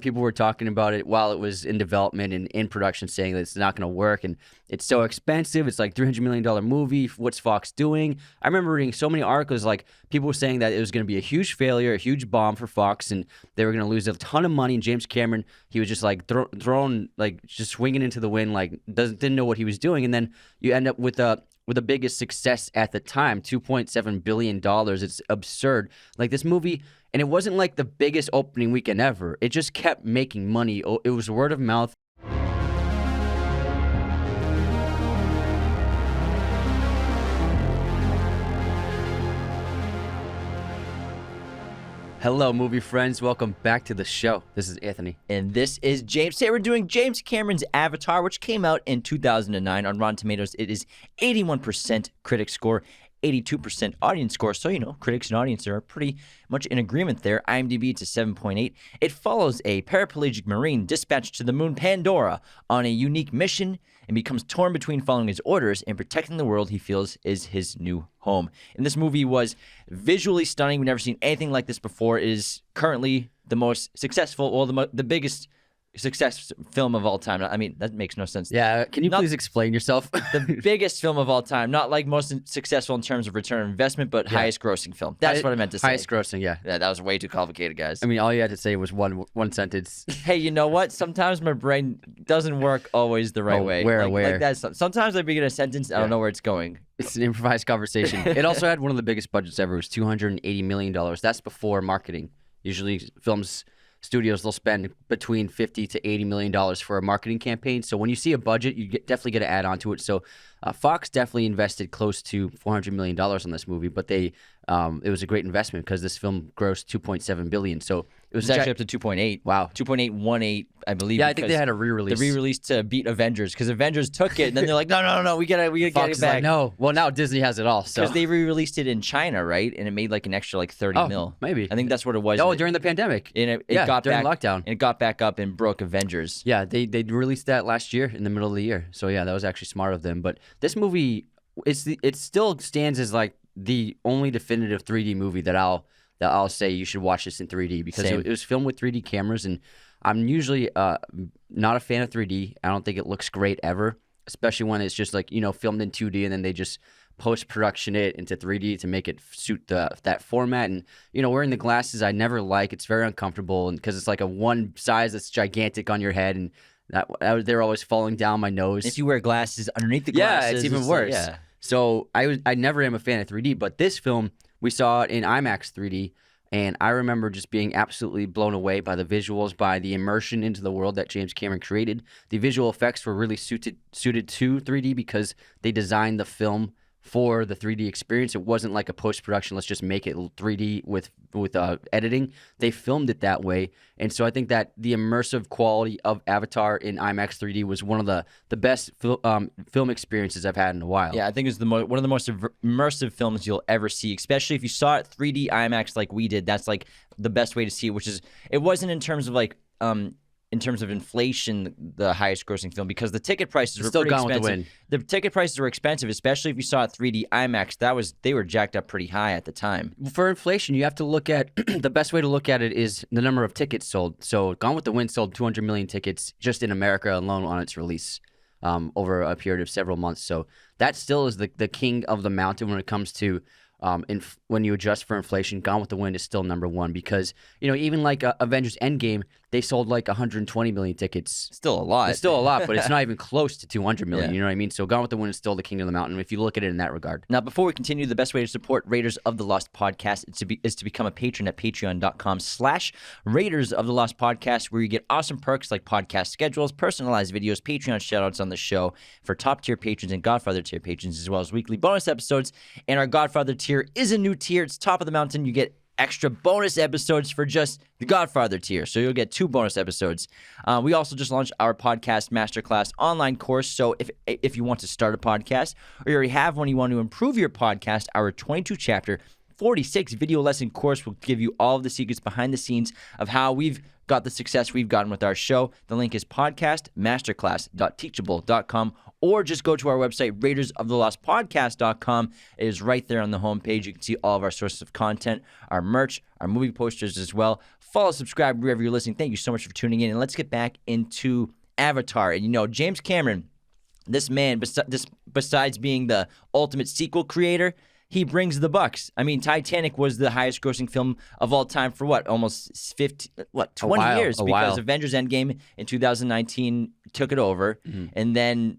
people were talking about it while it was in development and in production, saying that it's not going to work and it's so expensive. It's like $300 million movie. What's Fox doing? I remember reading so many articles, like people were saying that it was going to be a huge failure, a huge bomb for Fox, and they were going to lose a ton of money. And James Cameron, he was just like thrown, like just swinging into the wind, like didn't know what he was doing. And then you end up with the biggest success at the time, $2.7 billion. It's absurd. Like this movie, and it wasn't like the biggest opening weekend ever. It just kept making money. It was word of mouth. Hello, movie friends. Welcome back to the show. This is Anthony. And this is James. Today we're doing James Cameron's Avatar, which came out in 2009. On Rotten Tomatoes, it is 81% critic score, 82% audience score. So, critics and audience are pretty much in agreement there. IMDb, it's a 7.8. It follows a paraplegic Marine dispatched to the moon Pandora on a unique mission and becomes torn between following his orders and protecting the world he feels is his new home. And this movie was visually stunning. We've never seen anything like this before. It is currently the most successful, the biggest success film of all time. I mean, that makes no sense. Yeah, can you please explain yourself? The biggest film of all time. Not like most successful in terms of return on investment, but highest grossing film. That's what I meant to say. Highest grossing, yeah. Yeah, that was way too complicated, guys. I mean, all you had to say was one sentence. Hey, you know what? Sometimes my brain doesn't work always the right way. Where? Like that. Sometimes I begin a sentence, I don't know where it's going. It's an improvised conversation. It also had one of the biggest budgets ever. It was $280 million. That's before marketing. Usually studios, they'll spend between $50 to $80 million for a marketing campaign. So when you see a budget, you definitely get to add on to it. So Fox definitely invested close to $400 million on this movie, but it was a great investment because this film grossed $2.7 billion. So it was actually up to 2.8. Wow. 2.818, I believe. Yeah, I think they had a re-release. The re-release to beat Avengers, because Avengers took it, and then they're like, no, we gotta get Fox it is back. Like, no. Well, now Disney has it all. Because they re-released it in China, right? And it made like an extra like 30 mil. Maybe. I think that's what it was. Oh, during the pandemic. And it got during back, lockdown. And it got back up and broke Avengers. Yeah, they released that last year in the middle of the year. So yeah, that was actually smart of them. But this movie, it still stands as like the only definitive 3D movie that I'll say you should watch this in 3D, because it was filmed with 3D cameras, and I'm usually not a fan of 3D. I don't think it looks great ever, especially when it's just like, filmed in 2D and then they just post-production it into 3D to make it suit that format. And, wearing the glasses I never like. It's very uncomfortable, and because it's like a one size that's gigantic on your head, and they're always falling down my nose. If you wear glasses underneath the glasses, yeah, it's even worse. Like, yeah. So I never am a fan of 3D, but this film, we saw it in IMAX 3D, and I remember just being absolutely blown away by the visuals, by the immersion into the world that James Cameron created. The visual effects were really suited to 3D because they designed the film for the 3D experience. It wasn't like a post-production, let's just make it 3D with editing. They filmed it that way. And so I think that the immersive quality of Avatar in IMAX 3D was one of the best film experiences I've had in a while. Yeah, I think it's one of the most immersive films you'll ever see, especially if you saw it 3D IMAX like we did. That's like the best way to see it, which is, it wasn't in terms of like in terms of inflation, the highest grossing film, because the ticket prices were still pretty gone expensive. with The ticket prices were expensive, especially if you saw it 3D IMAX. They were jacked up pretty high at the time. For inflation, you have to look at the best way to look at it is the number of tickets sold. So Gone with the Wind sold 200 million tickets just in America alone on its release over a period of several months. So that still is the king of the mountain when it comes to when you adjust for inflation. Gone with the Wind is still number one, because even like Avengers Endgame, they sold like 120 million tickets. Still a lot. It's still a lot, but it's not even close to 200 million. Yeah. You know what I mean? So Gone with the Wind is still the king of the mountain if you look at it in that regard. Now, before we continue, the best way to support Raiders of the Lost Podcast is to become a patron at patreon.com/Raiders of the Lost Podcast, where you get awesome perks like podcast schedules, personalized videos, Patreon shoutouts on the show for top tier patrons and Godfather tier patrons, as well as weekly bonus episodes. And our Godfather tier is a new tier. It's top of the mountain. You get extra bonus episodes for just the Godfather tier. So you'll get 2 bonus episodes. We also just launched our podcast masterclass online course. So if you want to start a podcast, or you already have one, you want to improve your podcast, our 22-chapter 46 video lesson course will give you all of the secrets behind the scenes of how we've got the success we've gotten with our show. The link is podcastmasterclass.teachable.com, or just go to our website, raidersofTheLostPodcast.com. It is right there on the homepage. You can see all of our sources of content, our merch, our movie posters as well. Follow, subscribe wherever you're listening. Thank you so much for tuning in. And let's get back into Avatar. And, James Cameron, this man, besides being the ultimate sequel creator, he brings the bucks. I mean, Titanic was the highest grossing film of all time for almost 20 years, because Avengers Endgame in 2019 took it over. And then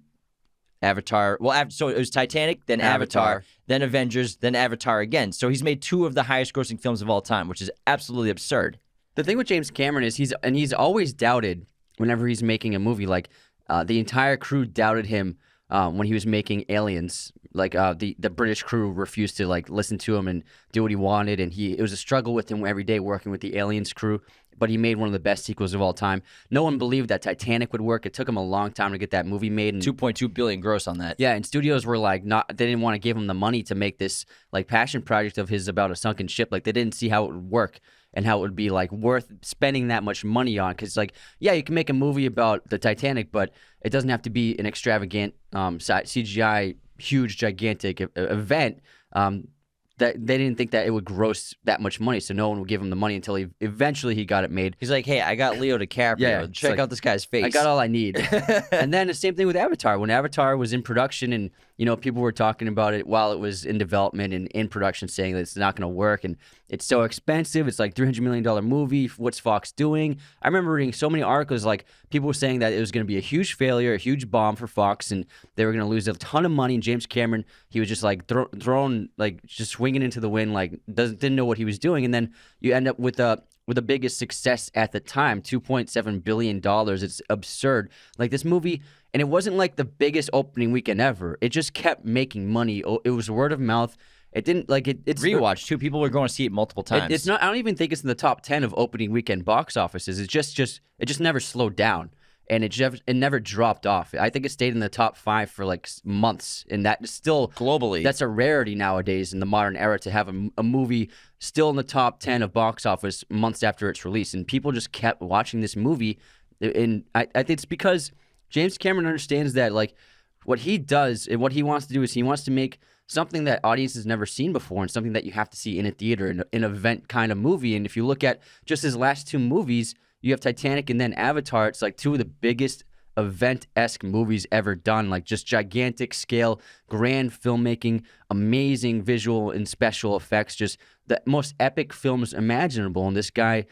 Avatar, so it was Titanic, then Avatar, then Avengers, then Avatar again. So he's made 2 of the highest grossing films of all time, which is absolutely absurd. The thing with James Cameron is he's always doubted whenever he's making a movie. Like the entire crew doubted him when he was making Aliens. Like the British crew refused to listen to him and do what he wanted, and it was a struggle with him every day working with the Aliens crew. But he made one of the best sequels of all time. No one believed that Titanic would work. It took him a long time to get that movie made. And $2.2 billion gross on that. Yeah, and studios were they didn't want to give him the money to make this passion project of his about a sunken ship. Like, they didn't see how it would work and how it would be worth spending that much money on. Because you can make a movie about the Titanic, but it doesn't have to be an extravagant CGI, huge, gigantic event. That they didn't think that it would gross that much money, so no one would give him the money until eventually he got it made. He's like, hey, I got Leo DiCaprio. Yeah, check out this guy's face. I got all I need. And then the same thing with Avatar. When Avatar was in production and, people were talking about it while it was in development and in production, saying that it's not going to work and it's so expensive. It's like $300 million movie. What's Fox doing? I remember reading so many articles, people were saying that it was going to be a huge failure, a huge bomb for Fox, and they were going to lose a ton of money. And James Cameron, he was just thrown, just swinging into the wind, didn't know what he was doing. And then you end up with the biggest success at the time, $2.7 billion. It's absurd. This movie, and it wasn't the biggest opening weekend ever. It just kept making money. It was word of mouth. It didn't it's rewatch too. People were going to see it multiple times. It's not. I don't even think it's in the top 10 of opening weekend box offices. It just never slowed down, and it never dropped off. I think it stayed in the top 5 for months, and that is still globally. That's a rarity nowadays in the modern era to have a movie still in the top 10 of box office months after its release, and people just kept watching this movie. And I think it's because James Cameron understands that what he does and what he wants to do is he wants to make something that audiences never seen before, and something that you have to see in a theater, in an event kind of movie. And if you look at just his last 2 movies, you have Titanic and then Avatar. It's 2 of the biggest event-esque movies ever done, just gigantic scale, grand filmmaking, amazing visual and special effects, just the most epic films imaginable. And this guy,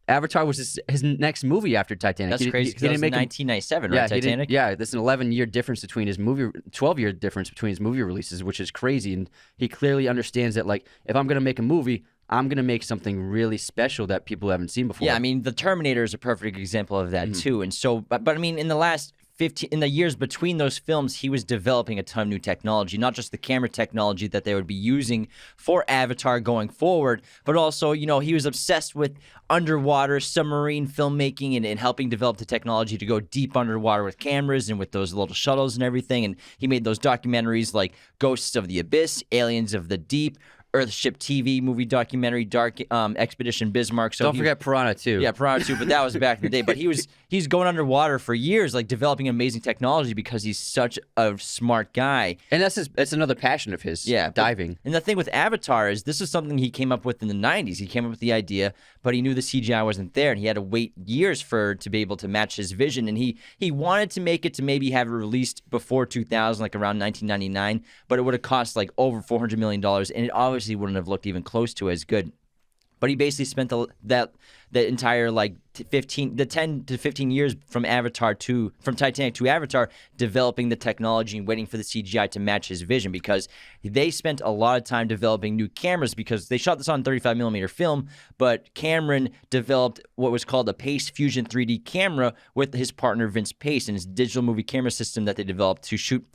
Avatar was his next movie after Titanic. That's crazy. He didn't make 1997, right? Titanic. There's an 11-year difference between his movie, 12-year difference between his movie releases, which is crazy. And he clearly understands that, if I'm gonna make a movie, I'm gonna make something really special that people haven't seen before. Yeah, I mean, The Terminator is a perfect example of that too. And so, but I mean, in the years between those films, he was developing a ton of new technology, not just the camera technology that they would be using for Avatar going forward, but also, he was obsessed with underwater submarine filmmaking and helping develop the technology to go deep underwater with cameras and with those little shuttles and everything. And he made those documentaries like Ghosts of the Abyss, Aliens of the Deep, Earthship TV movie documentary, Dark Expedition Bismarck. So don't forget Piranha 2. Yeah, Piranha 2, but that was back in the day. But he's going underwater for years, developing amazing technology because he's such a smart guy. And that's another passion of his. Yeah, diving. And the thing with Avatar is this is something he came up with in the 90s. He came up with the idea, but he knew the CGI wasn't there, and he had to wait years to be able to match his vision. And he wanted to make it to maybe have it released before 2000, around 1999, but it would have cost over $400 million, and it obviously wouldn't have looked even close to as good. But he basically spent the entire 10 to 15 years from Titanic to Avatar developing the technology and waiting for the CGI to match his vision, because they spent a lot of time developing new cameras, because they shot this on 35 millimeter film, but Cameron developed what was called a Pace Fusion 3D camera with his partner Vince Pace and his digital movie camera system that they developed to shoot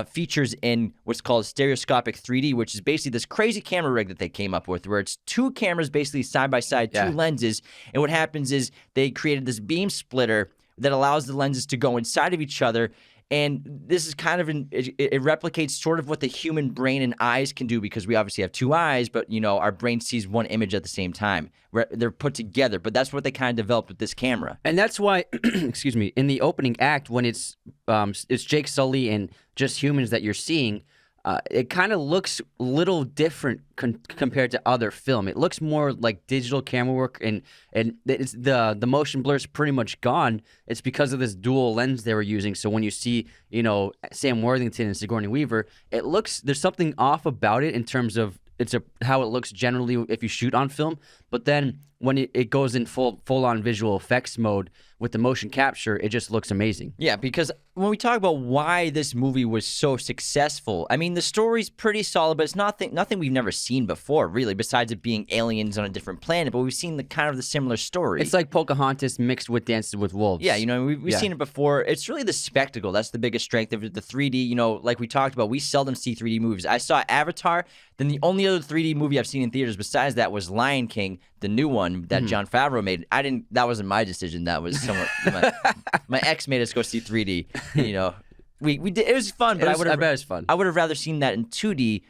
features in what's called stereoscopic 3D, which is basically this crazy camera rig that they came up with, where it's 2 cameras basically side by side, 2 lenses. And what happens is they created this beam splitter that allows the lenses to go inside of each other. And this is kind of it replicates sort of what the human brain and eyes can do, because we obviously have 2 eyes, but our brain sees one image at the same time. They're put together, but that's what they kind of developed with this camera. And that's why, excuse me, in the opening act, when it's Jake Sully and just humans that you're seeing, it kind of looks a little different compared to other film. It looks more like digital camera work, and it's the motion blur is pretty much gone. It's because of this dual lens they were using. So when you see, Sam Worthington and Sigourney Weaver, it looks, there's something off about it in terms of how it looks generally if you shoot on film. But then when it goes in full on visual effects mode with the motion capture, it just looks amazing. Yeah, because when we talk about why this movie was so successful, I mean, the story's pretty solid, but it's nothing we've never seen before, really, besides it being aliens on a different planet. But we've seen the similar story. It's like Pocahontas mixed with Dances with Wolves. Yeah, we've seen it before. It's really the spectacle. That's the biggest strength of it. The 3D, like we talked about, we seldom see 3D movies. I saw Avatar. Then the only other 3D movie I've seen in theaters besides that was Lion King, the new one that Jon Favreau made. That wasn't my decision. That was my ex made us go see 3D. We did. It was fun, but I bet it was fun. I would have rather seen that in 2D.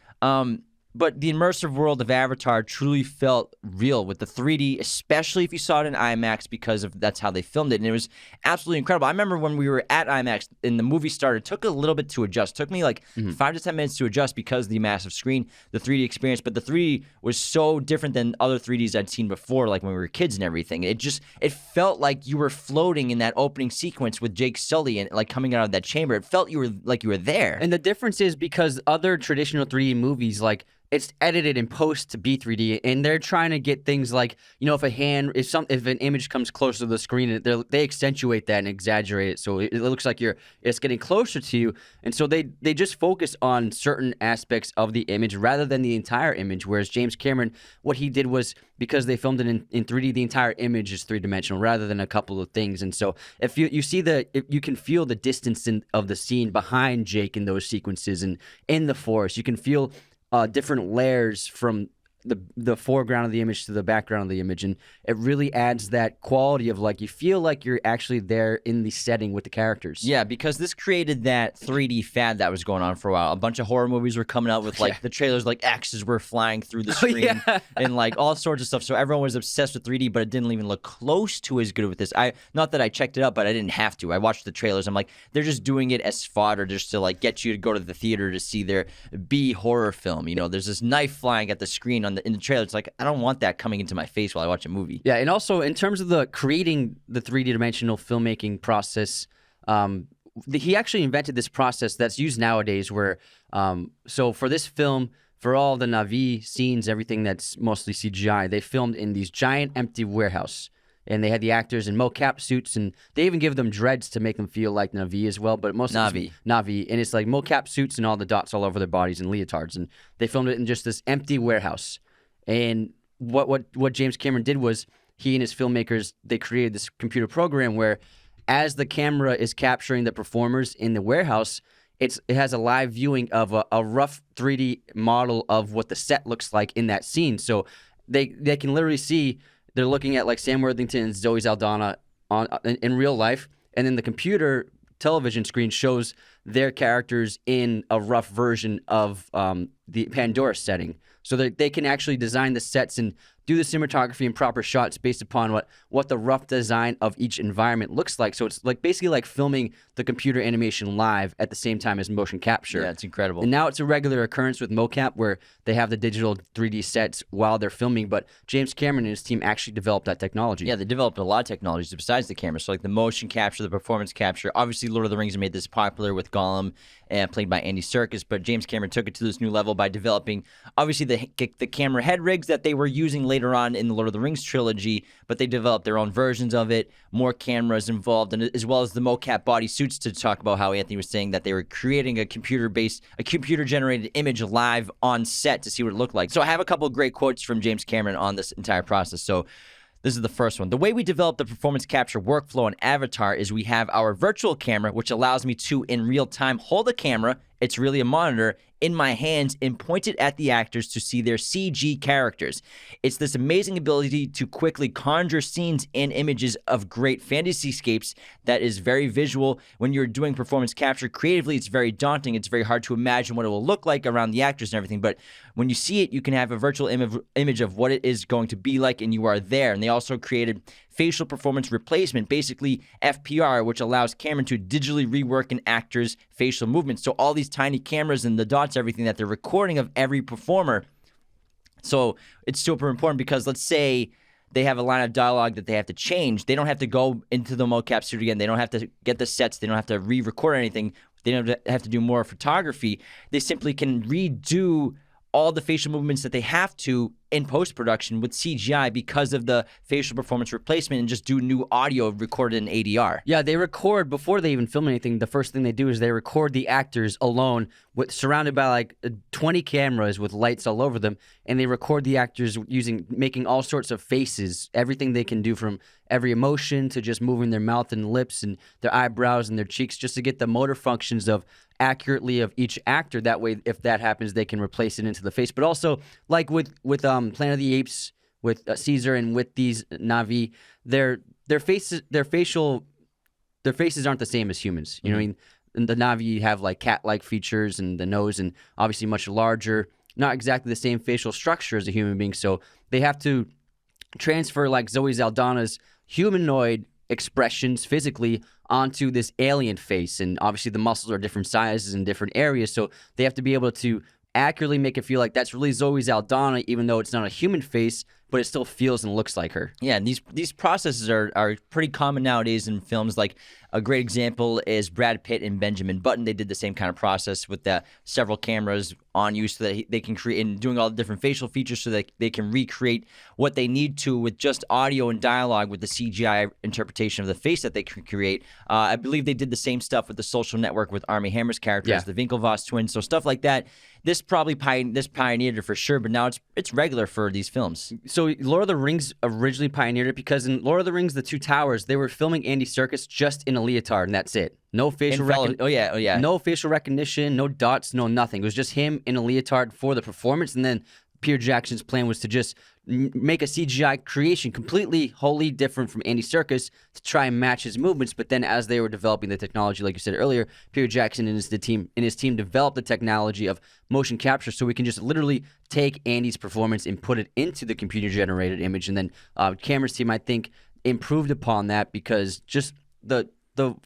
But the immersive world of Avatar truly felt real with the 3D, especially if you saw it in IMAX, because that's how they filmed it, and it was absolutely incredible. I remember when we were at IMAX and the movie started, it took a little bit to adjust. It took me like 5 to 10 minutes to adjust because of the massive screen, the 3D experience. But the 3D was so different than other 3Ds I'd seen before, like when we were kids and everything. It felt like you were floating in that opening sequence with Jake Sully and like coming out of that chamber. It felt you were there. And the difference is because other traditional 3D movies, like, it's edited in post to be 3D, and they're trying to get things like, if an image comes closer to the screen, they accentuate that and exaggerate it, so it looks like it's getting closer to you, and so they just focus on certain aspects of the image rather than the entire image. Whereas James Cameron, what he did was, because they filmed it in 3D, the entire image is three-dimensional rather than a couple of things, and so if you see if you can feel the distance of the scene behind Jake in those sequences, and in the forest, you can feel different layers from the foreground of the image to the background of the image, and it really adds that quality of like you feel like you're actually there in the setting with the characters. Yeah, because this created that 3D fad that was going on for a while. A bunch of horror movies were coming out with the trailers, like axes were flying through the screen and like all sorts of stuff. So everyone was obsessed with 3D, but it didn't even look close to as good with this. Not that I checked it out, but I didn't have to. I watched the trailers. I'm like, they're just doing it as fodder, just to like get you to go to the theater to see their B horror film. There's this knife flying at the screen in the trailer. It's like, I don't want that coming into my face while I watch a movie. Yeah, and also in terms of creating the 3D-dimensional filmmaking process, he actually invented this process that's used nowadays where, so for this film, for all the Na'vi scenes, everything that's mostly CGI, they filmed in these giant empty warehouse. And they had the actors in mocap suits, and they even give them dreads to make them feel like Na'vi as well. But most Na'vi, and it's like mocap suits and all the dots all over their bodies and leotards. And they filmed it in just this empty warehouse. And what James Cameron did was, he and his filmmakers, they created this computer program where, as the camera is capturing the performers in the warehouse, it has a live viewing of a rough 3D model of what the set looks like in that scene. So they can literally see. They're looking at like Sam Worthington and Zoe Saldana in real life, and then the computer television screen shows their characters in a rough version of the Pandora setting. So they can actually design the sets and do the cinematography and proper shots based upon what the rough design of each environment looks like. So it's like basically like filming the computer animation live at the same time as motion capture. Yeah, it's incredible. And now it's a regular occurrence with mocap where they have the digital 3D sets while they're filming, but James Cameron and his team actually developed that technology. Yeah, they developed a lot of technologies besides the camera. So like the motion capture, the performance capture. Obviously, Lord of the Rings made this popular with Gollum, played by Andy Serkis, but James Cameron took it to this new level by developing, obviously, the camera head rigs that they were using later on in the Lord of the Rings trilogy, but they developed their own versions of it, more cameras involved, and as well as the mocap body suits, to talk about how Anthony was saying that they were creating a computer-generated image live on set to see what it looked like. So I have a couple of great quotes from James Cameron on this entire process. So this is the first one. The way we develop the performance capture workflow on Avatar is we have our virtual camera, which allows me to, in real time, hold a camera, it's really a monitor, in my hands and point it at the actors to see their CG characters. It's this amazing ability to quickly conjure scenes and images of great fantasyscapes that is very visual. When you're doing performance capture creatively, it's very daunting. It's very hard to imagine what it will look like around the actors and everything. But when you see it, you can have a virtual image of what it is going to be like, and you are there. And they also created facial performance replacement, basically FPR, which allows Cameron to digitally rework an actor's facial movements. So all these tiny cameras and the dots, everything that they're recording of every performer. So it's super important because let's say they have a line of dialogue that they have to change. They don't have to go into the mocap studio again. They don't have to get the sets. They don't have to re-record anything. They don't have to do more photography. They simply can redo all the facial movements that they have to in post-production with CGI because of the facial performance replacement and just do new audio recorded in ADR. Yeah, they record before they even film anything. The first thing they do is they record the actors alone, surrounded by like 20 cameras with lights all over them, and they record the actors making all sorts of faces, everything they can do from every emotion to just moving their mouth and lips and their eyebrows and their cheeks just to get the motor functions of accurately of each actor. That way, if that happens, they can replace it into the face. But also, like with Planet of the Apes, with Caesar and with these Na'vi, their faces aren't the same as humans. You know what I mean? And the Na'vi have like cat-like features and the nose, and obviously much larger, not exactly the same facial structure as a human being. So they have to transfer like Zoe Saldana's humanoid expressions physically onto this alien face, and obviously the muscles are different sizes in different areas, so they have to be able to accurately make it feel like that's really Zoe Saldana, even though it's not a human face, but it still feels and looks like her. Yeah, and these processes are pretty common nowadays in films. Like a great example is Brad Pitt and Benjamin Button. They did the same kind of process with several cameras on you so that they can create, and doing all the different facial features so that they can recreate what they need to with just audio and dialogue with the CGI interpretation of the face that they can create. I believe they did the same stuff with The Social Network with Armie Hammer's characters, the Winklevoss twins, so stuff like that. This pioneered it for sure, but now it's regular for these films. So Lord of the Rings originally pioneered it because in Lord of the Rings, The Two Towers, they were filming Andy Serkis just in a leotard, and that's it. No facial recognition. No facial recognition, no dots, no nothing. It was just him in a leotard for the performance, and then Peter Jackson's plan was to just make a CGI creation completely, wholly different from Andy Serkis to try and match his movements. But then as they were developing the technology, like you said earlier, Peter Jackson and his team developed the technology of motion capture, so we can just literally take Andy's performance and put it into the computer-generated image. And then Cameron's team, I think, improved upon that because just the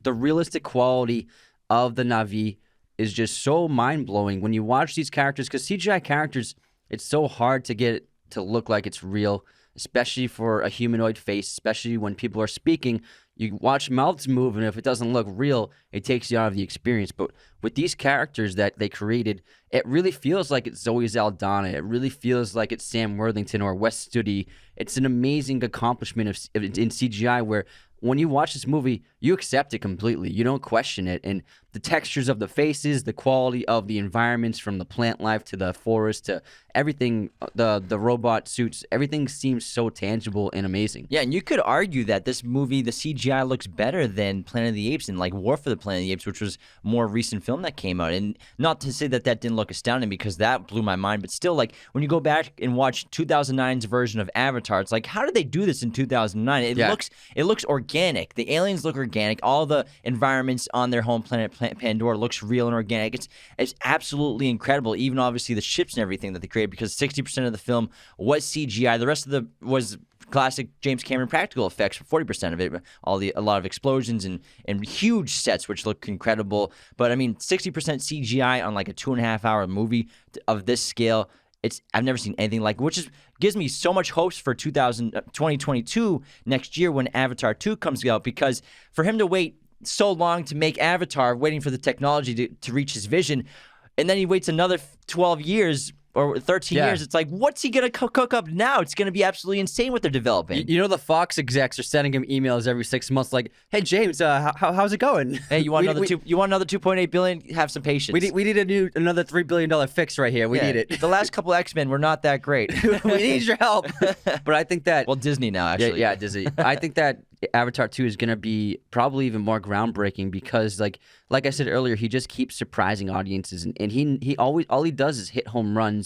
realistic quality of the Na'vi is just so mind-blowing when you watch these characters, because CGI characters, it's so hard to get it to look like it's real, especially for a humanoid face, especially when people are speaking. You watch mouths move, and if it doesn't look real, it takes you out of the experience. But with these characters that they created, it really feels like it's Zoe Saldana. It really feels like it's Sam Worthington or Wes Studi. It's an amazing accomplishment in CGI where when you watch this movie, you accept it completely. You don't question it. And the textures of the faces, the quality of the environments, from the plant life to the forest to everything, the robot suits, everything seems so tangible and amazing. Yeah, and you could argue that this movie, the CGI looks better than Planet of the Apes and like War for the Planet of the Apes, which was a more recent film that came out. And not to say that didn't look astounding, because that blew my mind, but still, like when you go back and watch 2009's version of Avatar, it's like, how did they do this in 2009? It looks organic. The aliens look organic. All the environments on their home planet Pandora looks real and organic. It's absolutely incredible. Even obviously the ships and everything that they created, because 60% of the film was CGI. The rest of the was classic James Cameron practical effects for 40% of it. A lot of explosions and huge sets which look incredible. But I mean, 60% CGI on like a 2.5-hour movie of this scale. I've never seen anything like it, which gives me so much hopes for 2022 next year when Avatar 2 comes out, because for him to wait so long to make Avatar, waiting for the technology to reach his vision, and then he waits another 12 years or 13 years, it's like, what's he going to cook up now? It's going to be absolutely insane what they're developing. You know, the Fox execs are sending him emails every 6 months like, hey, James, how's it going? Hey, you want another $2.8 billion? Have some patience. We need another $3 billion fix right here. We need it. The last couple X-Men were not that great. We need your help. But I think that... Well, Disney now, actually. Yeah, Disney. I think that Avatar 2 is going to be probably even more groundbreaking because, like I said earlier, he just keeps surprising audiences, and he always, all he does is hit home runs.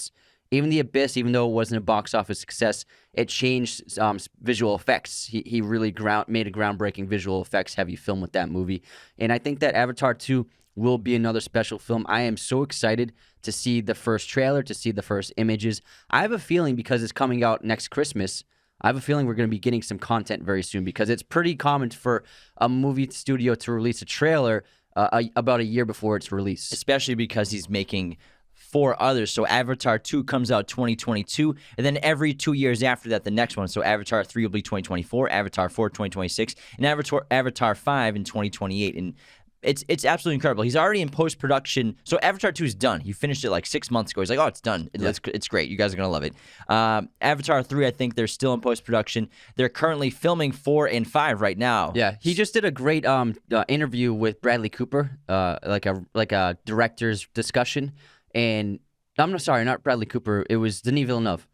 Even The Abyss, even though it wasn't a box office success, it changed visual effects. He really made a groundbreaking visual effects heavy film with that movie. And I think that Avatar 2 will be another special film. I am so excited to see the first trailer, to see the first images. I have a feeling, because it's coming out next Christmas, I have a feeling we're going to be getting some content very soon because it's pretty common for a movie studio to release a trailer about a year before it's released. Especially because he's making 4 others. So Avatar 2 comes out 2022, and then every 2 years after that, the next one. So Avatar 3 will be 2024, Avatar 4 2026, and Avatar 5 in 2028. And it's absolutely incredible. He's already in post-production. So Avatar 2 is done. He finished it like 6 months ago. He's like, oh, it's done. It's great. You guys are going to love it. Avatar 3, I think they're still in post-production. They're currently filming 4 and 5 right now. Yeah, he just did a great interview with Bradley Cooper, like a director's discussion. And I'm sorry, not Bradley Cooper. It was Denis Villeneuve.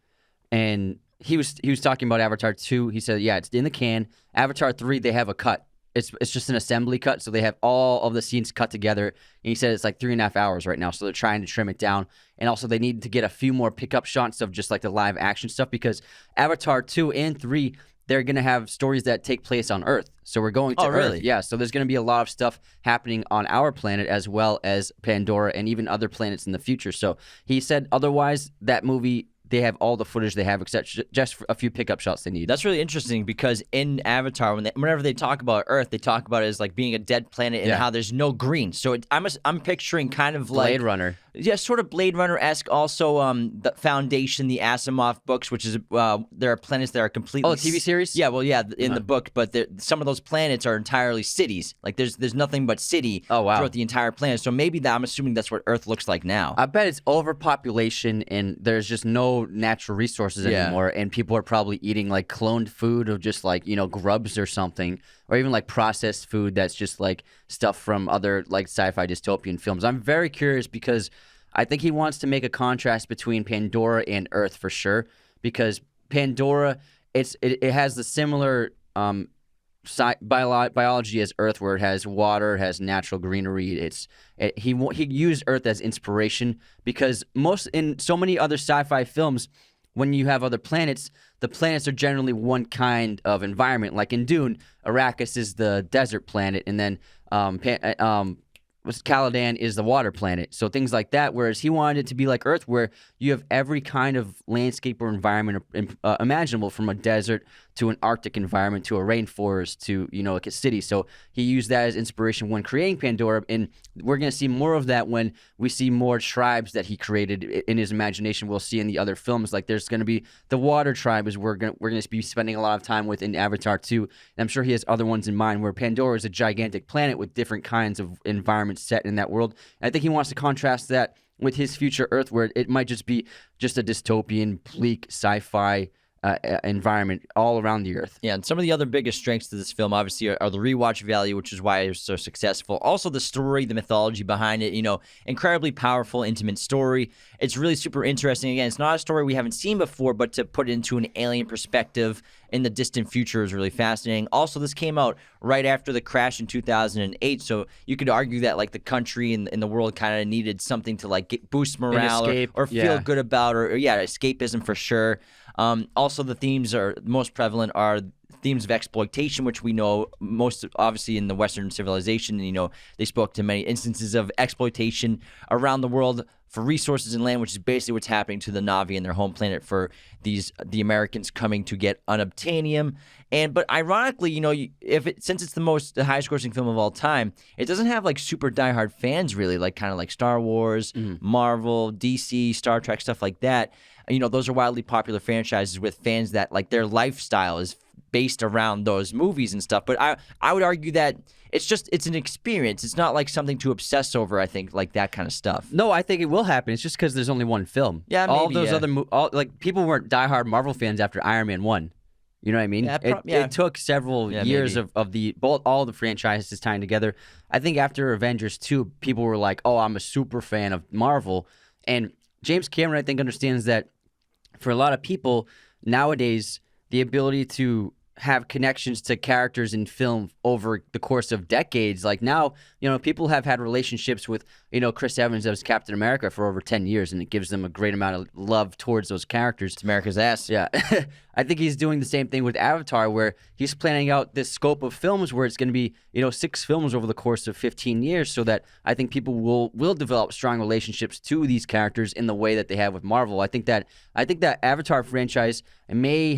And he was talking about Avatar 2. He said, yeah, it's in the can. Avatar 3, they have a cut. It's just an assembly cut, so they have all of the scenes cut together. And he said it's like 3.5 hours right now, so they're trying to trim it down. And also they need to get a few more pickup shots of just like the live action stuff because Avatar 2 and 3, they're going to have stories that take place on Earth. So we're going to Earth. Really? Yeah, so there's going to be a lot of stuff happening on our planet as well as Pandora and even other planets in the future. So he said otherwise, that movie, they have all the footage they have except just a few pickup shots they need. That's really interesting because in Avatar, whenever they talk about Earth, they talk about it as like being a dead planet and how there's no green. So I'm picturing kind of like Blade Runner. Yeah, sort of Blade Runner-esque. Also, the Foundation, the Asimov books, which is there are planets that are completely. Oh, the TV series? Yeah, well, yeah, in the book, but some of those planets are entirely cities. Like there's nothing but city throughout the entire planet. So maybe I'm assuming that's what Earth looks like now. I bet it's overpopulation and there's just no natural resources anymore, and people are probably eating like cloned food of just like grubs or something, or even like processed food that's just like stuff from other like sci-fi dystopian films. I'm very curious because I think he wants to make a contrast between Pandora and Earth for sure, because Pandora it has the similar biology as Earth, where it has water, it has natural greenery. He used Earth as inspiration because in so many other sci-fi films, when you have other planets, the planets are generally one kind of environment. Like in Dune, Arrakis is the desert planet, and then Caladan is the water planet. So things like that. Whereas he wanted it to be like Earth, where you have every kind of landscape or environment imaginable, from a desert to an Arctic environment to a rainforest to like a city. So he used that as inspiration when creating Pandora, and we're going to see more of that when we see more tribes that he created in his imagination. We'll see in the other films, like there's going to be the water tribe is we're going to be spending a lot of time with in Avatar 2. And I'm sure he has other ones in mind, where Pandora is a gigantic planet with different kinds of environments set in that world. And I think he wants to contrast that with his future Earth, where it might just be just a dystopian, bleak sci-fi environment all around the Earth. Yeah, and some of the other biggest strengths to this film, obviously, are the rewatch value, which is why it was so successful. Also, the story, the mythology behind it, incredibly powerful, intimate story. It's really super interesting. Again, it's not a story we haven't seen before, but to put it into an alien perspective in the distant future is really fascinating. Also, this came out right after the crash in 2008, so you could argue that like the country and the world kind of needed something to like boost morale or feel good about, or escapism for sure. Also, the themes are most prevalent are themes of exploitation, which we know most obviously in the Western civilization. They spoke to many instances of exploitation around the world for resources and land, which is basically what's happening to the Na'vi and their home planet for the Americans coming to get unobtainium. But ironically, since it's the highest grossing film of all time, it doesn't have like super diehard fans really, like kind of like Star Wars, Marvel, DC, Star Trek, stuff like that. Those are wildly popular franchises with fans that like their lifestyle is based around those movies and stuff. But I would argue that it's an experience. It's not like something to obsess over, I think, like that kind of stuff. No, I think it will happen. It's just because there's only one film. Yeah, maybe, all those other people weren't diehard Marvel fans after Iron Man 1. You know what I mean? It took several years of all the franchises tying together. I think after Avengers 2, people were like, oh, I'm a super fan of Marvel. And James Cameron, I think, understands that for a lot of people nowadays, the ability to have connections to characters in film over the course of decades. Like now, people have had relationships with, Chris Evans as Captain America for over 10 years, and it gives them a great amount of love towards those characters. It's America's ass. Yeah. I think he's doing the same thing with Avatar, where he's planning out this scope of films where it's going to be 6 films over the course of 15 years, so that I think people will develop strong relationships to these characters in the way that they have with Marvel. I think that Avatar franchise may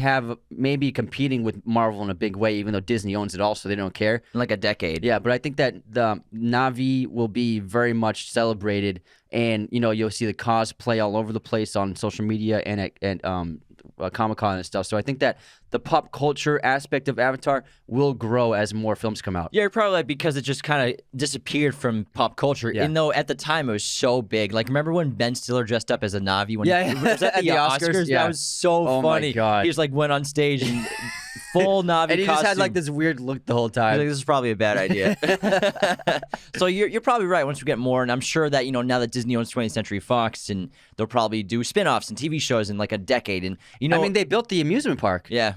be competing with Marvel in a big way, even though Disney owns it all, so they don't care. In like a decade. Yeah, but I think that the Na'vi will be very much celebrated, and you'll see the cosplay all over the place on social media and at Comic-Con and stuff. So I think that the pop culture aspect of Avatar will grow as more films come out. Yeah, you're probably right, because it just kind of disappeared from pop culture. Yeah. Even though at the time it was so big. Like, remember when Ben Stiller dressed up as a Na'vi? When Yeah, was that at the Oscars? Yeah. That was so Oh my funny. God. He just like went on stage and full Na'vi And he just had costume. like this weird look the whole He's time. like, this is probably a bad idea. So you're probably right. Once we get more, and I'm sure that now that Disney owns 20th Century Fox, and they'll probably do spin-offs and TV shows in like a decade. And I mean, they built the amusement park. Yeah.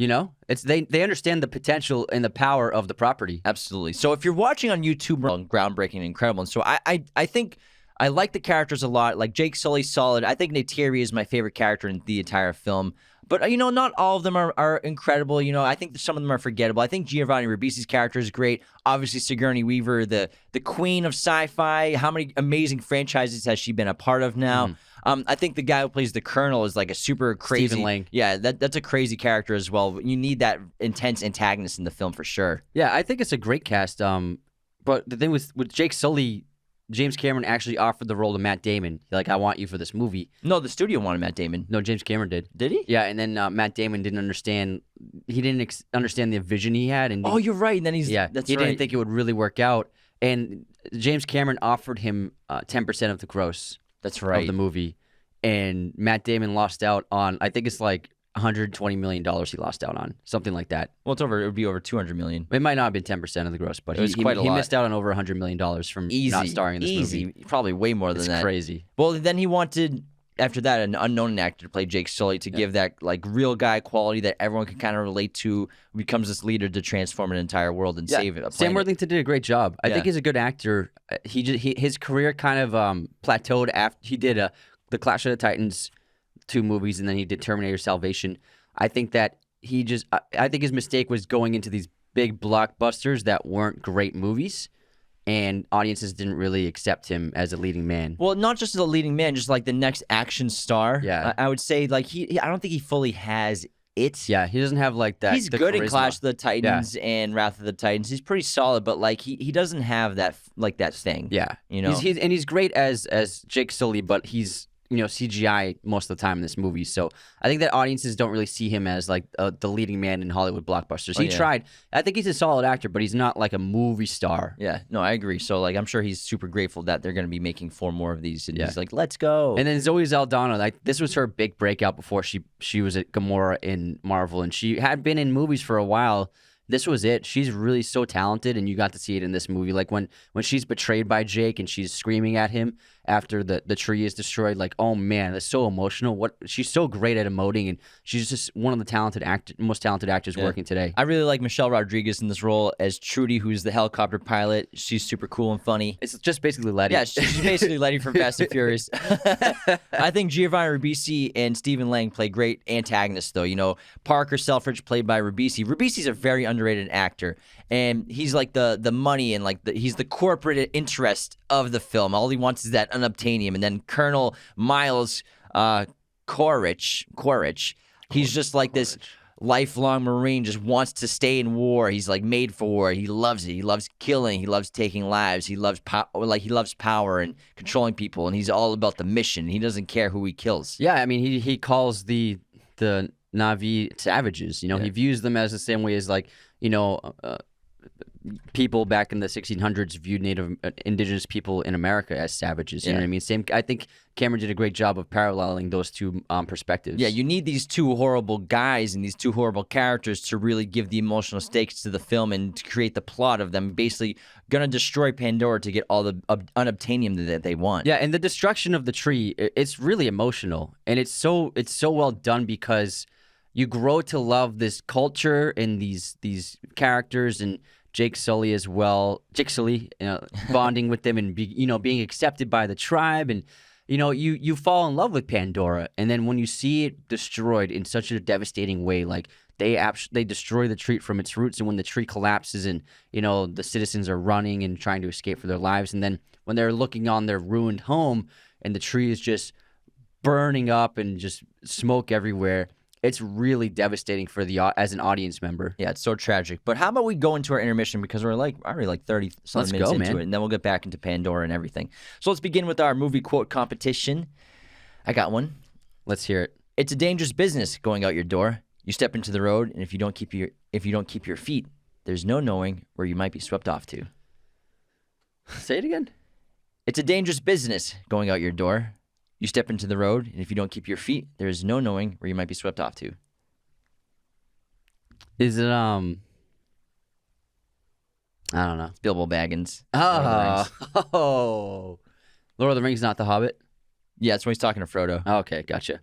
It's they understand the potential and the power of the property. Absolutely. So if you're watching on YouTube, groundbreaking and incredible. And so I think I like the characters a lot. Like Jake Sully's solid. I think Neytiri is my favorite character in the entire film. But, not all of them are incredible. I think some of them are forgettable. I think Giovanni Ribisi's character is great. Obviously, Sigourney Weaver, the queen of sci-fi. How many amazing franchises has she been a part of now? I think the guy who plays the Colonel is like a super crazy. Stephen Lang. Yeah, that's a crazy character as well. You need that intense antagonist in the film for sure. Yeah, I think it's a great cast. But the thing with Jake Sully, James Cameron actually offered the role to Matt Damon. Like, I want you for this movie. No, the studio wanted Matt Damon. No, James Cameron did. Did he? Yeah, and then Matt Damon didn't understand. He didn't understand the vision he had, and Oh, you're right. And then he didn't think it would really work out. And James Cameron offered him 10% of the gross. That's right. Of the movie, and Matt Damon lost out on. I think it's like $120 million he lost out on, something like that. Well, it would be over $200 million. It might not have been 10% of the gross, but It was quite a lot. He missed out on over $100 million from not starring in this movie. Probably way more than It's that. crazy. Well, then he wanted, after that, an unknown actor to play Jake Sully to give that like real guy quality that everyone can kind of relate to, who becomes this leader to transform an entire world and save it. Sam Worthington did a great job. I think he's a good actor. His career kind of plateaued after he did the Clash of the Titans 2 movies, and then he did Terminator Salvation. I think that I think his mistake was going into these big blockbusters that weren't great movies, and audiences didn't really accept him as a leading man. Well, not just as a leading man, just like the next action star. Yeah. I would say like I don't think he fully has it. Yeah, he doesn't have like that. He's the good in charisma. Clash of the Titans and Wrath of the Titans. He's pretty solid, but like he doesn't have that thing. Yeah, he's great as Jake Sully, but he's CGI most of the time in this movie. So I think that audiences don't really see him as like the leading man in Hollywood blockbusters. He tried. I think he's a solid actor, but he's not like a movie star. Yeah, no, I agree. So like I'm sure he's super grateful that they're going to be making 4 more of these, and he's like, let's go. And then Zoe Saldana, like this was her big breakout before she was at Gamora in Marvel, and she had been in movies for a while. This was it. She's really so talented, and you got to see it in this movie. Like when she's betrayed by Jake and she's screaming at him after the tree is destroyed. Like, oh man, that's so emotional. She's so great at emoting, and she's just one of the most talented actors working today. I really like Michelle Rodriguez in this role as Trudy, who's the helicopter pilot. She's super cool and funny. It's just basically Letty. Yeah, she's basically Letty from Fast and Furious. I think Giovanni Ribisi and Stephen Lang play great antagonists, though. Parker Selfridge, played by Ribisi. Ribisi's a very underrated actor, and he's like the money and like he's the corporate interest of the film. All he wants is that unobtainium. And then Colonel Miles Quaritch, he's just like this lifelong Marine, just wants to stay in war. He's like made for war. He loves it. He loves killing. He loves taking lives. He loves he loves power and controlling people. And he's all about the mission. He doesn't care who he kills. Yeah, I mean, he calls the Na'vi savages. He views them as the same way as like people back in the 1600s viewed Native indigenous people in America as savages. You know what I mean? I think Cameron did a great job of paralleling those two perspectives. Yeah, you need these two horrible guys and these two horrible characters to really give the emotional stakes to the film and to create the plot of them basically going to destroy Pandora to get all the unobtainium that they want. Yeah, and the destruction of the tree, it's really emotional, and it's so well done because you grow to love this culture and these characters and Jake Sully as well. Jake Sully, bonding with them and being accepted by the tribe, and you fall in love with Pandora, and then when you see it destroyed in such a devastating way, like they destroy the tree from its roots, and when the tree collapses, and the citizens are running and trying to escape for their lives, and then when they're looking on their ruined home, and the tree is just burning up and just smoke everywhere. It's really devastating for as an audience member. Yeah, it's so tragic. But how about we go into our intermission because we're already 30-something minutes into it, and then we'll get back into Pandora and everything. So let's begin with our movie quote competition. I got one. Let's hear it. It's a dangerous business going out your door. You step into the road, and if you don't keep your feet, there's no knowing where you might be swept off to. Say it again. It's a dangerous business going out your door. You step into the road, and if you don't keep your feet, there is no knowing where you might be swept off to. Is it I don't know. Bilbo Baggins. Oh, Lord of the Rings, not The Hobbit. Yeah, that's when he's talking to Frodo. Okay, gotcha.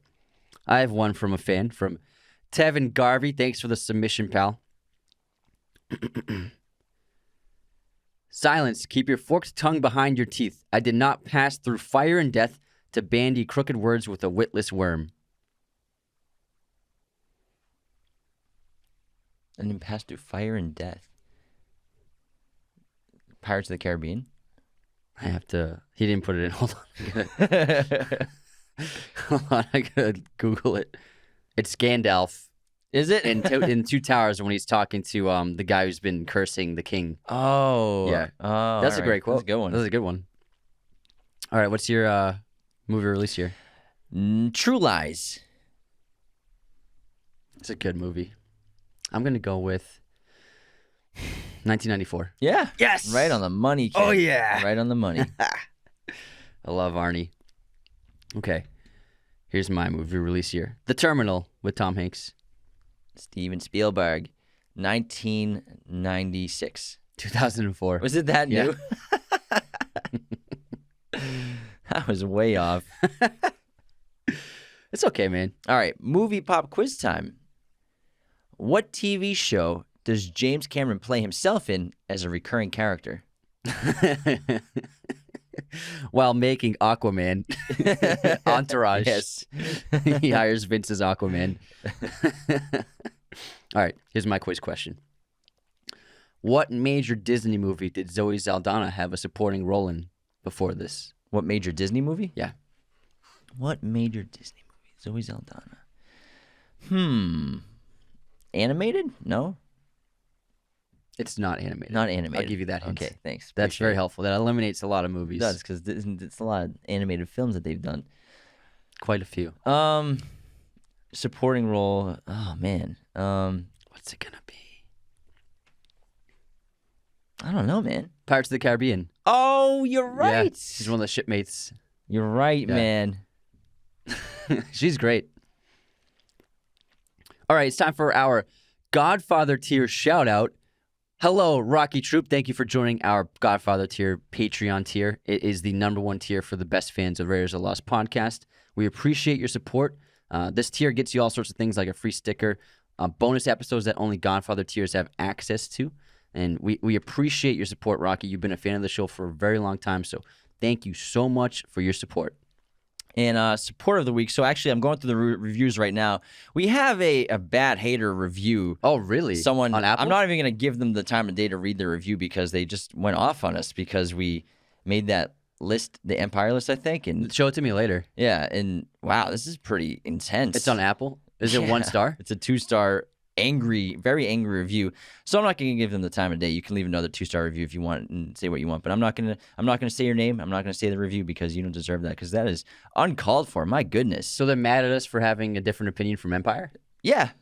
I have one from a fan, from Tevin Garvey. Thanks for the submission, pal. Silence. Keep your forked tongue behind your teeth. I did not pass through fire and death to bandy crooked words with a witless worm. And then pass through fire and death. Pirates of the Caribbean? I have to... He didn't put it in. Hold on. Hold on. I gotta Google it. It's Gandalf. Is it? in Two Towers when he's talking to the guy who's been cursing the king. Oh. Yeah. Oh, That's a great quote. That's a good one. That's a good one. All right. What's your movie release year? True Lies. It's a good movie. I'm going to go with 1994. Yeah. Yes. Right on the money, kid. Oh, yeah. Right on the money. I love Arnie. Okay. Here's my movie release year. The Terminal with Tom Hanks. Steven Spielberg. 1996. 2004. Was it that Yeah. new? That was way off. It's okay, man. All right, movie pop quiz time. What TV show does James Cameron play himself in as a recurring character? While making Aquaman. Entourage. Yes. He hires Vince as Aquaman. All right, here's my quiz question. What major Disney movie did Zoe Saldana have a supporting role in before this? What major Disney movie? Yeah. What major Disney movie? Zoe Saldana. Animated? No. It's not animated. Not animated. I'll give you that hint. Okay, thanks. That's Appreciate very it. helpful. That eliminates a lot of movies. It does, because it's a lot of animated films that they've done. Quite a few. Supporting role. Oh man. What's it gonna be? I don't know, man. Pirates of the Caribbean. Oh, you're Yeah, right. she's one of the shipmates. You're right, Yeah. man. She's great. All right, it's time for our Godfather tier shout out. Hello, Rocky Troop. Thank you for joining our Godfather tier Patreon tier. It is the #1 tier for the best fans of Raiders of the Lost podcast. We appreciate your support. This tier gets you all sorts of things like a free sticker, bonus episodes that only Godfather tiers have access to. And we appreciate your support, Rocky. You've been a fan of the show for a very long time, so thank you so much for your support. And support of the week. So actually, I'm going through the reviews right now. We have a bad hater review. Oh, really? Someone on Apple? I'm not even going to give them the time of day to read the review because they just went off on us because we made that list, the Empire list, I think. And Show it to me later. yeah, and wow, this is pretty intense. It's on Apple. Is it Yeah. 1 star? It's a 2-star, very angry review. So I'm not going to give them the time of day. You can leave another 2-star review if you want and say what you want, but I'm not going to say your name. I'm not going to say the review because you don't deserve that because that is uncalled for. My goodness. So they're mad at us for having a different opinion from Empire? Yeah.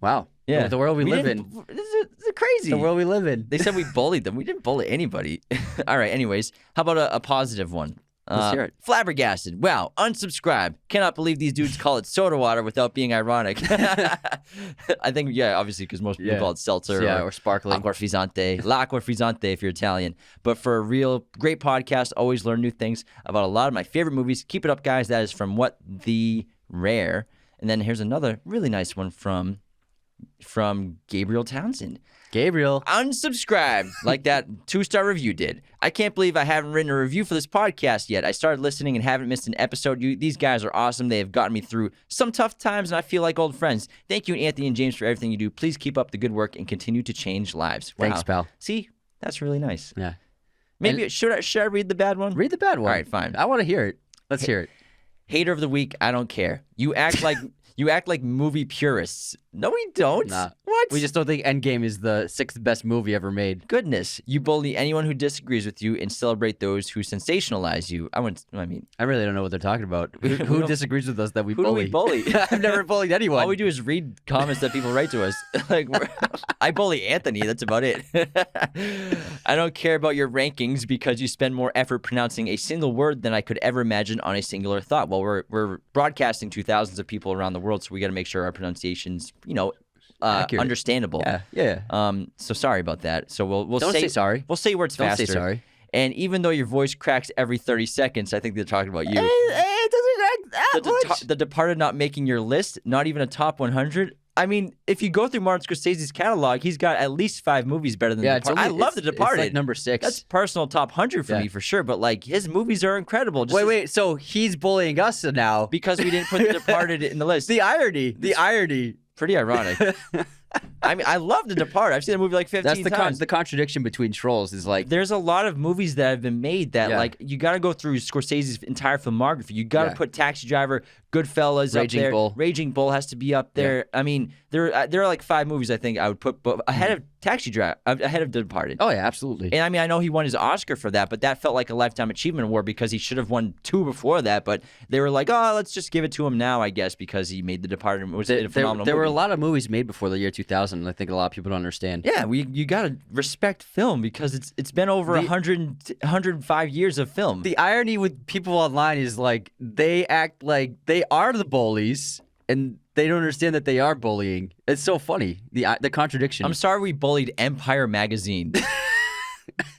Wow. Yeah. The world we live in. This is crazy. The world we live in. They said we bullied them. We didn't bully anybody. All right. Anyways, how about a positive one? Let's hear it. Flabbergasted. Wow. Unsubscribe. Cannot believe these dudes call it soda water without being ironic. I think, yeah, obviously, because most people Yeah. call it seltzer or sparkling. acqua frizzante. L'acqua frizzante if you're Italian. But for a real great podcast, always learn new things about a lot of my favorite movies. Keep it up, guys. That is from What the Rare. And then here's another really nice one from from Gabriel Townsend. Gabriel. Unsubscribe like that 2-star review did. I can't believe I haven't written a review for this podcast yet. I started listening and haven't missed an episode. These guys are awesome. They have gotten me through some tough times, and I feel like old friends. Thank you, Anthony and James, for everything you do. Please keep up the good work and continue to change lives. Wow. Thanks, pal. See, that's really nice. Yeah. Maybe should I read the bad one? Read the bad one. All right, fine. I want to hear it. Let's hear it. Hater of the week. I don't care. You act like movie purists. No, we don't. Nah. What? We just don't think Endgame is the 6th best movie ever made. Goodness. You bully anyone who disagrees with you and celebrate those who sensationalize you. I really don't know what they're talking about. Who disagrees with us that we who bully? do we bully? I've never bullied anyone. All we do is read comments that people write to us. I bully Anthony. That's about it. I don't care about your rankings because you spend more effort pronouncing a single word than I could ever imagine on a singular thought. Well, we're broadcasting to thousands of people around the world, so we got to make sure our pronunciation's, understandable. Yeah. So sorry about that. So we'll Don't say sorry. We'll say words Don't faster. say sorry. And even though your voice cracks every 30 seconds, I think they're talking about you. It doesn't crack that much. The Departed not making your list, not even a top 100. I mean, if you go through Martin Scorsese's catalog, he's got at least 5 movies better than The Departed. I love The Departed. It's like number 6. That's personal top 100 for me for sure. But like his movies are incredible. Wait. So he's bullying us now because we didn't put The Departed in the list. The irony. Pretty ironic. I mean, I love The Departed. I've seen the movie like 15 times. The contradiction between trolls is like there's a lot of movies that have been made that like you got to go through Scorsese's entire filmography. You got to put Taxi Driver, Goodfellas up there. Raging Bull has to be up there. Yeah. I mean, there are like 5 movies I think I would put ahead of Taxi Driver, ahead of The Departed. Oh yeah, absolutely. And I mean, I know he won his Oscar for that, but that felt like a Lifetime Achievement Award because he should have won 2 before that. But they were like, oh, let's just give it to him now, I guess, because he made The Departed. It was a phenomenal movie. There were a lot of movies made before the year 2000, and I think a lot of people don't understand. Yeah, you got to respect film because it's been over 105 years of film. The irony with people online is like they act like they are the bullies and they don't understand that they are bullying. It's so funny. The contradiction. I'm sorry we bullied Empire Magazine.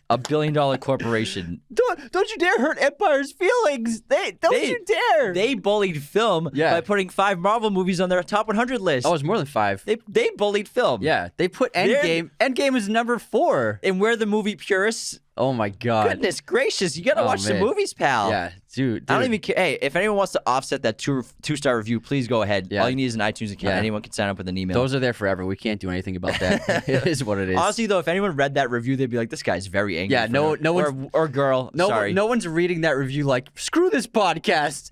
A $1 billion corporation. Don't you dare hurt Empire's feelings. Don't you dare. They bullied film by putting 5 Marvel movies on their top 100 list. Oh, it's more than 5. They bullied film. Yeah, they put Endgame. Endgame is number 4. And we're the movie purists. Oh my God. Goodness gracious. You got to watch some movies, pal. Yeah, dude. I don't even care. Hey, if anyone wants to offset that 2-star review, please go ahead. Yeah. All you need is an iTunes account. Yeah. Anyone can sign up with an email. Those are there forever. We can't do anything about that. It is what it is. Honestly, though, if anyone read that review, they'd be like, this guy's very angry. Yeah, no one's... Or girl. Sorry. No one's reading that review like, screw this podcast.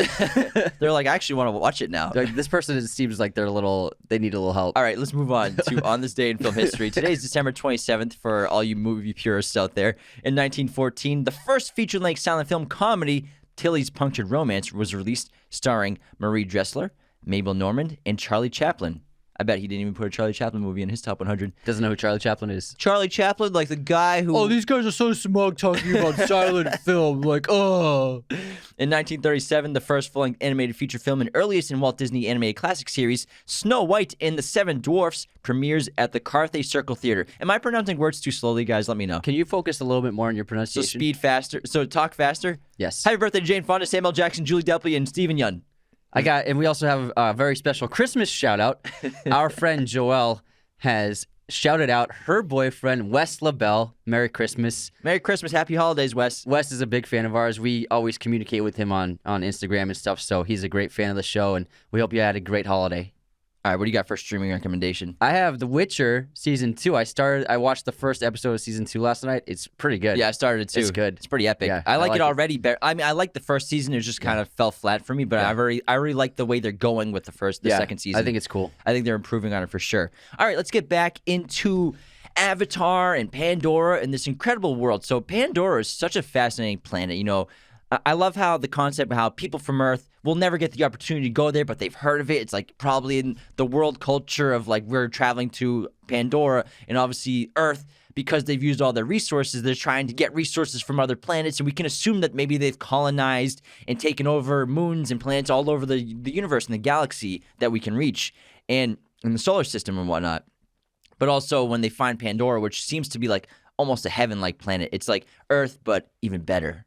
They're like, I actually want to watch it now. Like, this person seems like they need a little help. All right, let's move on to On This Day in Film History. Today is December 27th for all you movie purists out there. In 1914, the first feature-length silent film comedy, Tilly's Punctured Romance, was released, starring Marie Dressler, Mabel Normand, and Charlie Chaplin. I bet he didn't even put a Charlie Chaplin movie in his top 100. Doesn't know who Charlie Chaplin is. Charlie Chaplin, like the guy who... Oh, these guys are so smug talking about silent film. Like, oh. In 1937, the first full-length animated feature film and earliest in Walt Disney Animated Classic Series, Snow White and the Seven Dwarfs, premieres at the Carthay Circle Theater. Am I pronouncing words too slowly, guys? Let me know. Can you focus a little bit more on your pronunciation? So speed faster. So talk faster? Yes. Happy birthday to Jane Fonda, Samuel Jackson, Julie Delpy, and Stephen Yun. And we also have a very special Christmas shout out. Our friend Joelle has shouted out her boyfriend, Wes LaBelle. Merry Christmas. Merry Christmas. Happy holidays, Wes. Wes is a big fan of ours. We always communicate with him on Instagram and stuff, so he's a great fan of the show, and we hope you had a great holiday. All right, what do you got for streaming recommendation? I have The Witcher Season 2. I watched the first episode of Season 2 last night. It's pretty good. Yeah, I started it too. It's good. It's pretty epic. Yeah, I like it already. I mean, I like the first season. It just kind of fell flat for me, but I already like the way they're going with the second season. I think it's cool. I think they're improving on it for sure. All right, let's get back into Avatar and Pandora and this incredible world. So Pandora is such a fascinating planet. You know, I love how the concept of how people from Earth will never get the opportunity to go there, but they've heard of it. It's like probably in the world culture of like we're traveling to Pandora and obviously Earth because they've used all their resources. They're trying to get resources from other planets, and we can assume that maybe they've colonized and taken over moons and planets all over the universe and the galaxy that we can reach and in the solar system and whatnot. But also when they find Pandora, which seems to be like almost a heaven-like planet. It's like Earth, but even better.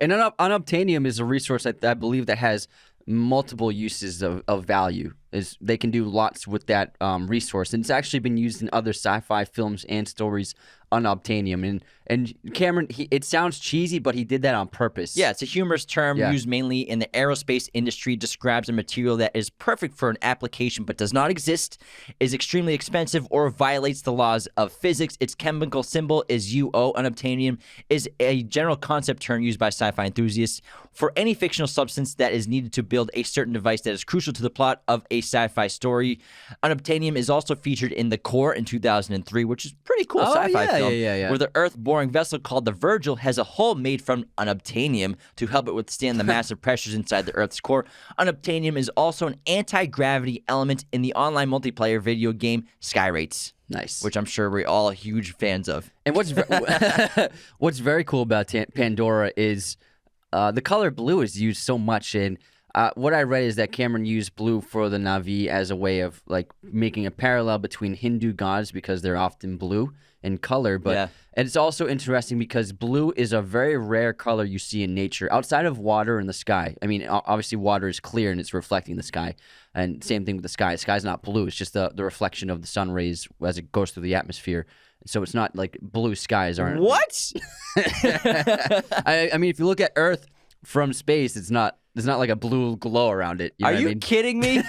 And unobtainium is a resource I believe that has multiple uses of value. is they can do lots with that resource, and it's actually been used in other sci-fi films and stories. Unobtainium, and Cameron, it sounds cheesy, but he did that on purpose. Yeah, it's a humorous term used mainly in the aerospace industry. Describes a material that is perfect for an application but does not exist, is extremely expensive, or violates the laws of physics. Its chemical symbol is UO. Unobtainium is a general concept term used by sci-fi enthusiasts for any fictional substance that is needed to build a certain device that is crucial to the plot of a sci-fi story. Unobtainium is also featured in The Core in 2003, which is pretty cool sci-fi film. Where the Earth-boring vessel called the Virgil has a hull made from unobtainium to help it withstand the massive pressures inside the Earth's core. Unobtainium is also an anti-gravity element in the online multiplayer video game Skyrates. Nice. Which I'm sure we're all huge fans of. And what's very cool about Pandora is the color blue is used so much in. What I read is that Cameron used blue for the Na'vi as a way of like making a parallel between Hindu gods because they're often blue in color. But and it's also interesting because blue is a very rare color you see in nature outside of water and the sky. I mean, obviously water is clear and it's reflecting the sky, and same thing with the sky. The sky's not blue; it's just the reflection of the sun rays as it goes through the atmosphere. So it's not like blue skies aren't. What? I mean, if you look at Earth from space, it's not. There's not like a blue glow around it. Are you kidding me?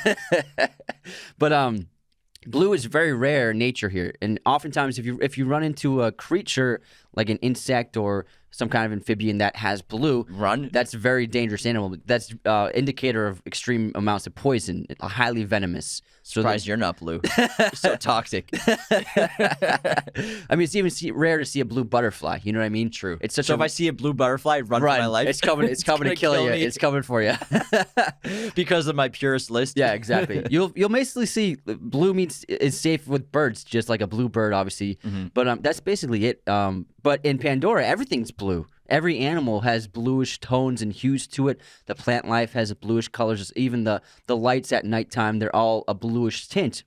But blue is very rare in nature here, and oftentimes if you run into a creature like an insect or some kind of amphibian that has blue, that's a very dangerous animal. That's indicator of extreme amounts of poison, highly venomous. Surprised you're not blue. You're so toxic. I mean, it's even rare to see a blue butterfly. You know what I mean? True. It's such. So if I see a blue butterfly, run for my life. It's coming. It's coming to kill you. Me. It's coming for you. Because of my purist list. Yeah, exactly. You'll basically see blue means is safe with birds, just like a blue bird, obviously. Mm-hmm. But that's basically it. But in Pandora, everything's blue. Every animal has bluish tones and hues to it. The plant life has bluish colors. Even the lights at nighttime, they're all a bluish tint.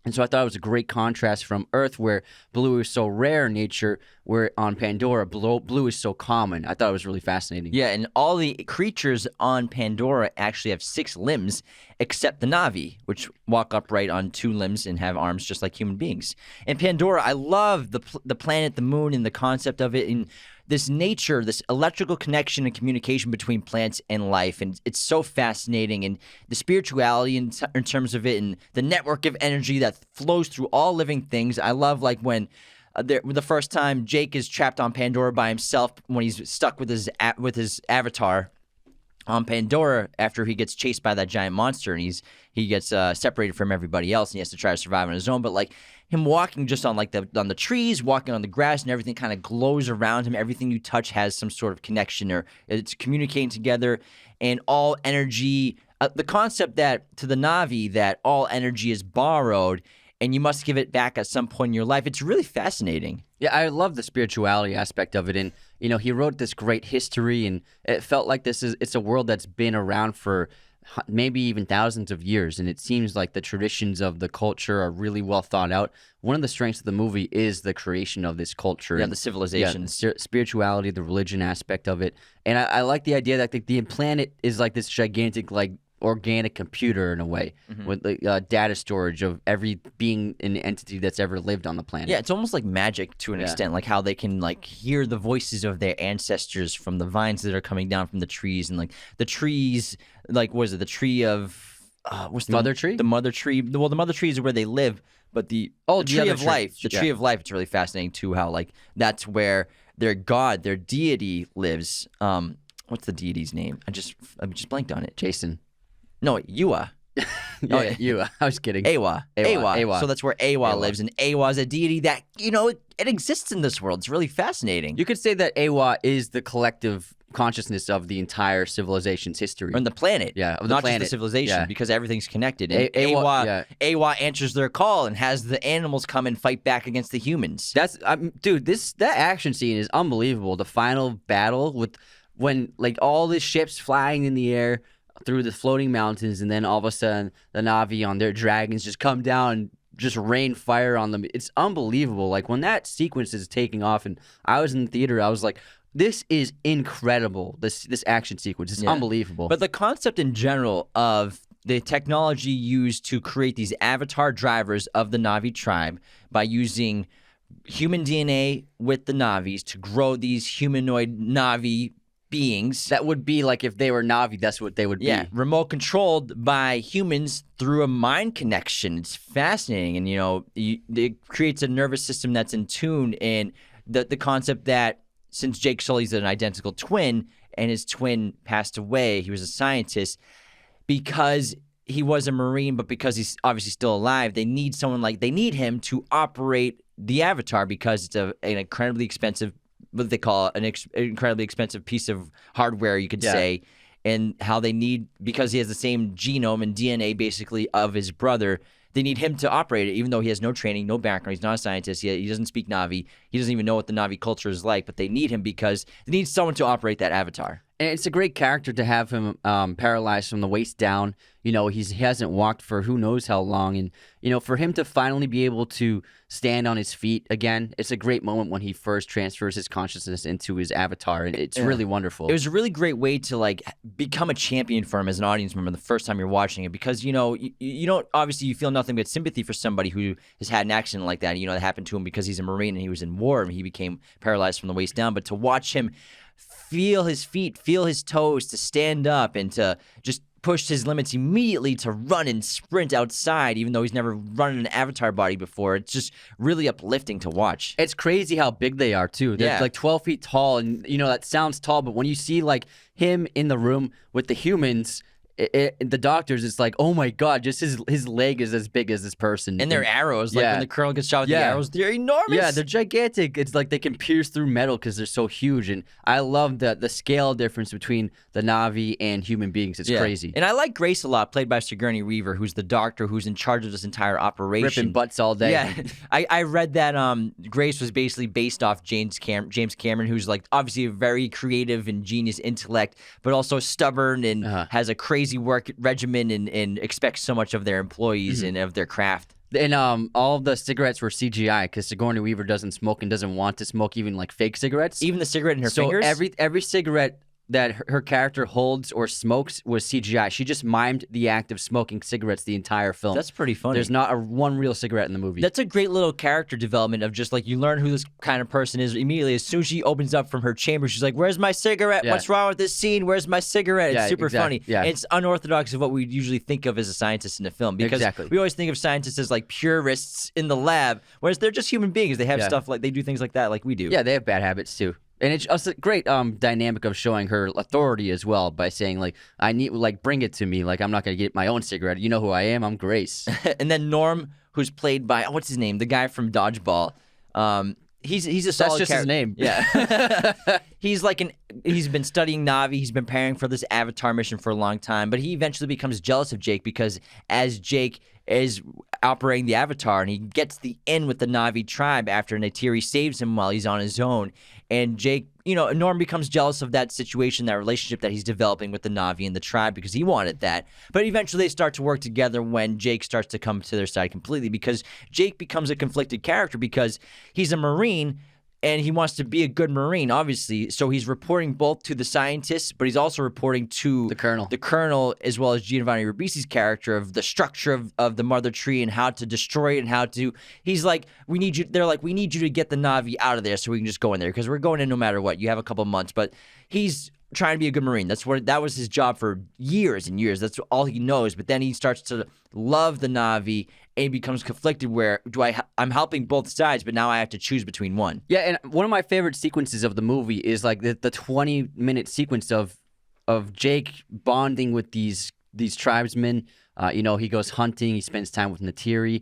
And so I thought it was a great contrast from Earth, where blue is so rare in nature, where on Pandora, blue is so common. I thought it was really fascinating. Yeah, and all the creatures on Pandora actually have 6 limbs, except the Na'vi, which walk upright on 2 limbs and have arms just like human beings. In Pandora, I love the planet, the moon, and the concept of it, and this nature, this electrical connection and communication between plants and life. And it's so fascinating. And the spirituality in terms of it, and the network of energy that flows through all living things. I love like when the first time Jake is trapped on Pandora by himself, when he's stuck with his avatar on Pandora after he gets chased by that giant monster, and he gets separated from everybody else, and he has to try to survive on his own. But like him walking just on the trees, walking on the grass, and everything kind of glows around him. Everything you touch has some sort of connection, or it's communicating together, and all energy. The concept that to the Na'vi that all energy is borrowed, and you must give it back at some point in your life. It's really fascinating. Yeah, I love the spirituality aspect of it, and he wrote this great history, and it felt like it's a world that's been around for maybe even thousands of years, and it seems like the traditions of the culture are really well thought out. One of the strengths of the movie is the creation of this culture. Yeah, the civilization. Yeah, the spirituality, the religion aspect of it. And I like the idea that the planet is like this gigantic, like, organic computer in a way, with data storage of every being and entity that's ever lived on the planet. Yeah, it's almost like magic to an extent, like how they can like hear the voices of their ancestors from the vines that are coming down from the trees, and like the trees, like what is it, the tree of what's the mother tree? The mother tree. Well, the mother tree is where they live, but the tree of life, the tree of life. It's really fascinating too, how like that's where their god, their deity lives. What's the deity's name? I just blanked on it. Jason. No, Yua. Oh, yeah, Yua. I was kidding. Awa. So that's where Awa lives. And Awa is a deity that, it exists in this world. It's really fascinating. You could say that Awa is the collective consciousness of the entire civilization's history. On the planet. Yeah, of the Not planet. just the civilization, because everything's connected. And Awa Awa answers their call and has the animals come and fight back against the humans. Dude, that action scene is unbelievable. The final battle when like all the ships flying in the air through the floating mountains, and then all of a sudden the Na'vi on their dragons just come down and just rain fire on them. It's unbelievable. Like when that sequence is taking off, and I was in the theater, I was like, this is incredible. This action sequence is unbelievable. But the concept in general of the technology used to create these avatar drivers of the Na'vi tribe by using human DNA with the Na'vis to grow these humanoid Na'vi beings. That would be like if they were Na'vi, that's what they would Yeah, be. remote controlled by humans through a mind connection. It's fascinating, and it creates a nervous system that's in tune. And the concept that since Jake Sully's an identical twin, and his twin passed away, he was a scientist, because he was a Marine, but because he's obviously still alive, they need him to operate the Avatar because it's an incredibly expensive, what they call an incredibly expensive piece of hardware, you could say, and how they need, because he has the same genome and DNA basically of his brother, they need him to operate it, even though he has no training, no background. He's not a scientist. He doesn't speak Na'vi. He doesn't even know what the Na'vi culture is like, but they need him because they need someone to operate that Avatar. And it's a great character to have him paralyzed from the waist down. He hasn't walked for who knows how long. And, for him to finally be able to stand on his feet again, it's a great moment when he first transfers his consciousness into his avatar. And it's really wonderful. It was a really great way to, become a champion for him as an audience member the first time you're watching it because, you don't, obviously you feel nothing but sympathy for somebody who has had an accident like that. That happened to him because he's a Marine and he was in war and he became paralyzed from the waist down. But to watch him feel his feet, feel his toes, to stand up and to just push his limits immediately to run and sprint outside, even though he's never run in an avatar body before. It's just really uplifting to watch. It's crazy how big they are, too. They're like 12 feet tall, and, that sounds tall, but when you see, him in the room with the humans, the doctors, it's like, oh my God, just his leg is as big as this person. And their arrows, when the colonel gets shot with the arrows, they're enormous. Yeah, they're gigantic. It's like they can pierce through metal because they're so huge. And I love the scale difference between the Na'vi and human beings. It's crazy. And I like Grace a lot, played by Sigourney Weaver, who's the doctor who's in charge of this entire operation. Ripping butts all day. Yeah, I read that Grace was basically based off James Cameron, who's obviously a very creative and genius intellect, but also stubborn and has a crazy work regimen and expects so much of their employees and of their craft. And all of the cigarettes were CGI because Sigourney Weaver doesn't smoke and doesn't want to smoke even fake cigarettes. Even the cigarette in her fingers? So every cigarette that her character holds or smokes was CGI. She just mimed the act of smoking cigarettes the entire film. That's pretty funny. There's not one real cigarette in the movie. That's a great little character development of just you learn who this kind of person is immediately. As soon as she opens up from her chamber, she's like, where's my cigarette? Yeah. What's wrong with this scene? Where's my cigarette? It's super funny. Yeah. It's unorthodox of what we usually think of as a scientist in a film because we always think of scientists as purists in the lab, whereas they're just human beings. They have stuff they do things like that like we do. Yeah, they have bad habits too. And it's also a great dynamic of showing her authority as well by saying, I need, bring it to me. I'm not going to get my own cigarette. You know who I am? I'm Grace. And then Norm, who's played by, what's his name? The guy from Dodgeball. He's a solid That's just his name. Yeah. He's been studying Na'vi. He's been preparing for this Avatar mission for a long time, but he eventually becomes jealous of Jake because as Jake is operating the Avatar and he gets the in with the Na'vi tribe after Neytiri saves him while he's on his own. And Jake, Norm becomes jealous of that situation, that relationship that he's developing with the Na'vi and the tribe because he wanted that. But eventually they start to work together when Jake starts to come to their side completely because Jake becomes a conflicted character because he's a Marine and he wants to be a good Marine, obviously. So he's reporting both to the scientists, but he's also reporting to the colonel, as well as Giovanni Ribisi's character of the structure of the mother tree and how to destroy it and how to. He's like, we need you. They're like, we need you to get the Na'vi out of there so we can just go in there because we're going in no matter what. You have a couple months, but he's trying to be a good Marine. That was his job for years and years. That's all he knows. But then he starts to love the Na'vi and he becomes conflicted where I'm helping both sides, but now I have to choose between one. Yeah, and one of my favorite sequences of the movie is the 20-minute sequence of Jake bonding with these tribesmen. He goes hunting. He spends time with Neytiri.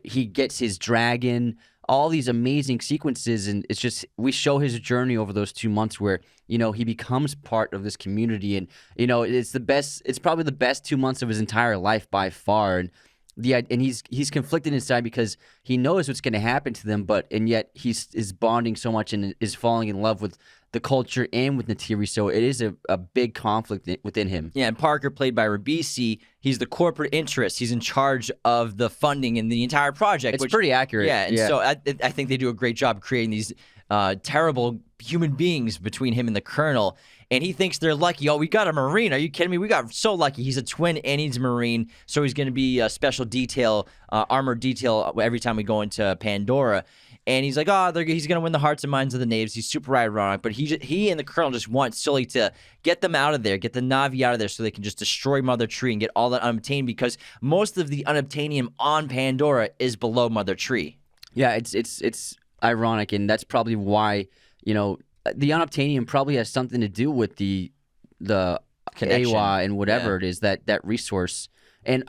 He gets his dragon. All these amazing sequences, and it's just we show his journey over those 2 months where he becomes part of this community, and it's the best. It's probably the best 2 months of his entire life by far, and he's conflicted inside because he knows what's going to happen to them, and yet is bonding so much and is falling in love with the culture and with Neytiri, so it is a big conflict within him. Yeah, and Parker, played by Ribisi, he's the corporate interest. He's in charge of the funding and the entire project. It's pretty accurate. Yeah, and so I think they do a great job creating these terrible human beings between him and the Colonel. And he thinks they're lucky. Oh, we got a Marine. Are you kidding me? We got so lucky. He's a twin and he's a Marine. So he's going to be a special detail, armored detail every time we go into Pandora. And he's like, he's going to win the hearts and minds of the natives. He's super ironic. But he and the Colonel just want Sully to get them out of there, get the Na'vi out of there so they can just destroy Mother Tree and get all that unobtainium, because most of the unobtainium on Pandora is below Mother Tree. Yeah, it's ironic, and that's probably why, the unobtainium probably has something to do with the Connection. AWA and whatever it is, that resource. And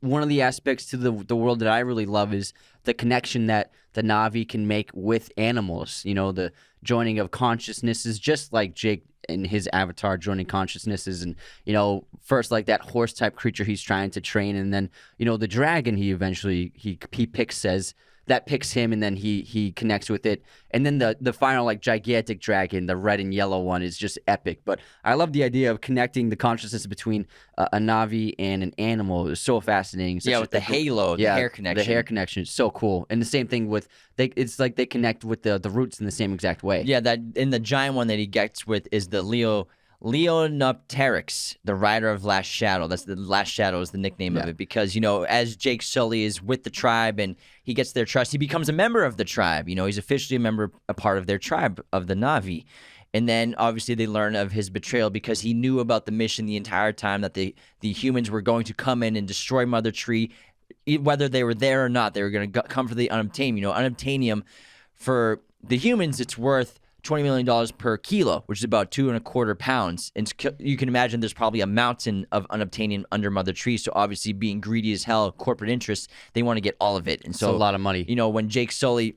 one of the aspects to the world that I really love is the connection that the Na'vi can make with animals. The joining of consciousnesses, just like Jake and his avatar joining consciousnesses, and first like that horse type creature he's trying to train, and then the dragon he eventually he picks him, and then he connects with it, and then the final like gigantic dragon, the red and yellow one, is just epic. But I love the idea of connecting the consciousness between a Na'vi and an animal. It's so fascinating. With the halo, the hair connection. The hair connection is so cool, and the same thing with it's like they connect with the roots in the same exact way. Yeah, that in the giant one that he gets with is the Leonopteryx, the rider of Last Shadow. That's the Last Shadow is the nickname of it, because as Jake Sully is with the tribe and he gets their trust, he becomes a member of the tribe. He's officially a part of their tribe of the Na'vi. And then obviously they learn of his betrayal because he knew about the mission the entire time, that the humans were going to come in and destroy Mother Tree, whether they were there or not. They were going to come for the unobtainium. Unobtainium for the humans, it's worth $20 million per kilo, which is about 2.25 pounds. And you can imagine there's probably a mountain of unobtainium under Mother Tree. So obviously, being greedy as hell, corporate interests, they want to get all of it. And so it's a lot of money. When Jake Sully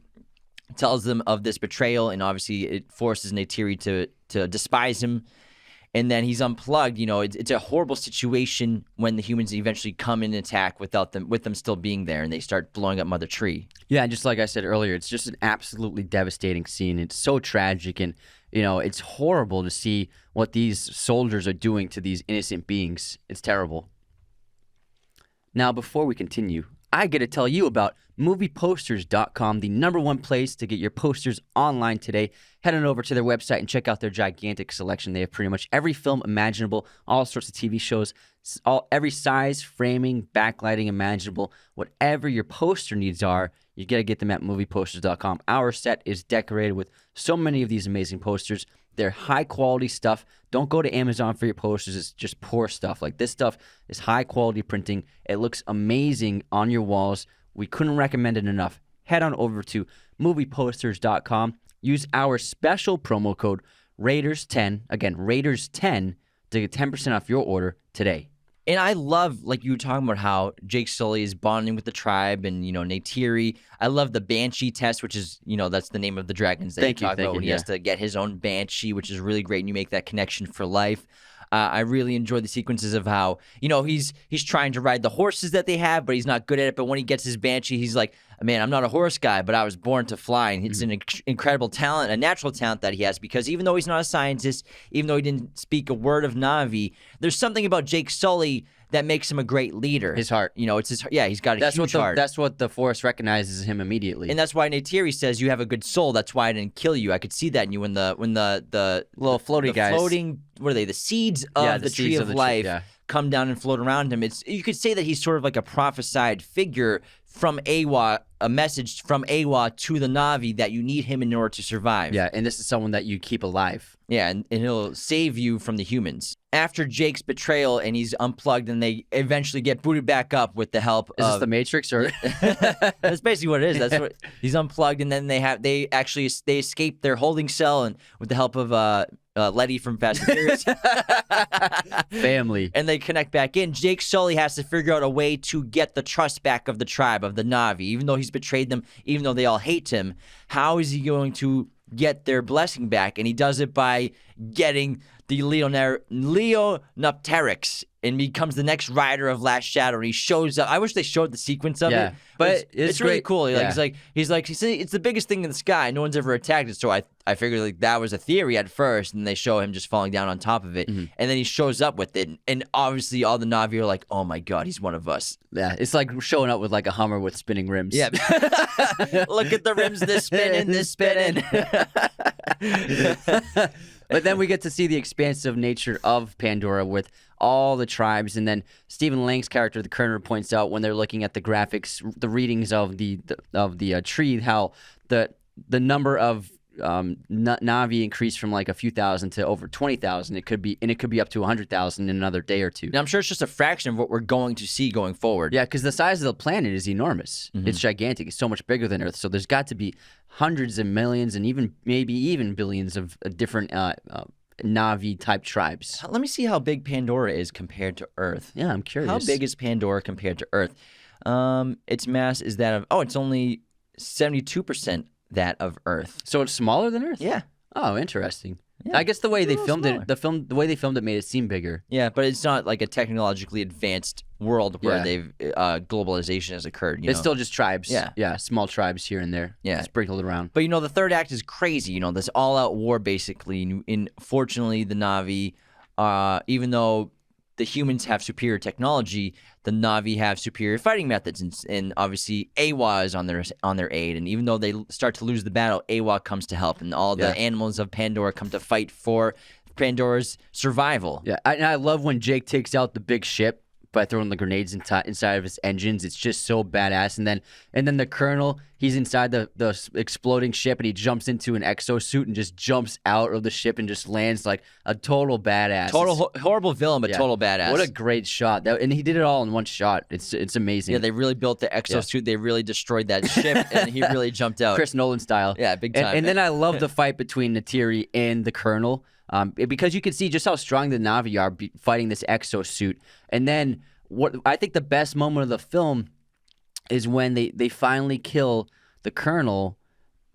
tells them of this betrayal, and obviously it forces Neytiri to despise him, and then he's unplugged. It's a horrible situation when the humans eventually come in and attack with them still being there, and they start blowing up Mother Tree. Yeah, and just like I said earlier, it's just an absolutely devastating scene. It's so tragic, and it's horrible to see what these soldiers are doing to these innocent beings. It's terrible. Now, before we continue, I get to tell you about movieposters.com, the #1 place to get your posters online today. Head on over to their website and check out their gigantic selection. They have pretty much every film imaginable, all sorts of TV shows, every size, framing, backlighting imaginable. Whatever your poster needs are, you got to get them at movieposters.com. Our set is decorated with so many of these amazing posters. They're high-quality stuff. Don't go to Amazon for your posters. It's just poor stuff. Like, this stuff is high-quality printing. It looks amazing on your walls. We couldn't recommend it enough. Head on over to movieposters.com. Use our special promo code Raiders10, again, Raiders10, to get 10% off your order today. And I love, like you were talking about, how Jake Sully is bonding with the tribe and, Neytiri. I love the Banshee test, which is, that's the name of the dragons that you talk about, when he has to get his own Banshee, which is really great, and you make that connection for life. I really enjoy the sequences of how, he's trying to ride the horses that they have, but he's not good at it. But when he gets his Banshee, he's like, man, I'm not a horse guy, but I was born to fly. And it's an incredible talent, a natural talent that he has, because even though he's not a scientist, even though he didn't speak a word of Na'vi, there's something about Jake Sully that makes him a great leader. His heart. It's his heart. Yeah, he's got a huge heart. That's what the Force recognizes him immediately. And that's why Neytiri says, you have a good soul. That's why I didn't kill you. I could see that in you when the little floaty guys. Floating, what are they? The seeds of the tree of life come down and float around him. You could say that he's sort of like a prophesied figure from AWA, a message from AWA to the Na'vi that you need him in order to survive. Yeah, and this is someone that you keep alive. Yeah, and he'll save you from the humans. After Jake's betrayal and he's unplugged, and they eventually get booted back up with the help of... Is this the Matrix, or...? That's basically what it is. That's what he's unplugged, and then they escape their holding cell, and with the help of Letty from Fast and Furious. Family. And they connect back in. Jake Sully has to figure out a way to get the trust back of the tribe, of the Na'vi. Even though he's betrayed them, even though they all hate him, how is he going to get their blessing back? And he does it by getting the Leonopteryx and becomes the next rider of Last Shadow. And he shows up. I wish they showed the sequence of it, but it's really great. cool. Yeah. He's like, it's the biggest thing in the sky. No one's ever attacked it. So I figured like that was a theory at first, and they show him just falling down on top of it, and then he shows up with it, and obviously all the Na'vi are like, oh my god, he's one of us. Yeah, it's like showing up with like a Hummer with spinning rims. Yeah. Look at the rims, they're spinning. But then we get to see the expansive nature of Pandora with all the tribes, and then Stephen Lang's character, the Colonel, points out when they're looking at the graphics, the readings of the tree, how the number of Na'vi increased from like a few thousand to over 20,000. It could be up to 100,000 in another day or two. And I'm sure it's just a fraction of what we're going to see going forward. Yeah, because the size of the planet is enormous. It's gigantic. It's so much bigger than Earth. So there's got to be hundreds of millions and maybe even billions of different Na'vi type tribes. Let me see how big Pandora is compared to Earth. Yeah, I'm curious. How big is Pandora compared to Earth? Its mass is that of it's only 72% that of Earth. So it's smaller than Earth? Yeah. Oh, interesting. Yeah, I guess the way they little filmed smaller. the way they filmed it made it seem bigger. Yeah, but it's not like a technologically advanced world where they've globalization has occurred. You It's know? still just tribes. Yeah. Yeah, small tribes here and there. Yeah. Sprinkled around. But the third act is crazy. This all-out war basically. And fortunately, the Na'vi, even though the humans have superior technology, the Na'vi have superior fighting methods, and obviously Awa is on their aid. And even though they start to lose the battle, Awa comes to help, and all the animals of Pandora come to fight for Pandora's survival. Yeah, I love when Jake takes out the big ship by throwing the grenades inside of his engines. It's just so badass. And then the Colonel, he's inside the exploding ship, and he jumps into an exosuit and just jumps out of the ship and just lands like a total badass. Horrible villain, but total badass. What a great shot! And he did it all in one shot. It's amazing. Yeah, they really built the exosuit. Yeah. They really destroyed that ship, and he really jumped out. Chris Nolan style. Yeah, big time. And then I love the fight between Neytiri and the Colonel, because you can see just how strong the Na'vi are fighting this exosuit. And then what I think the best moment of the film is when they finally kill the Colonel,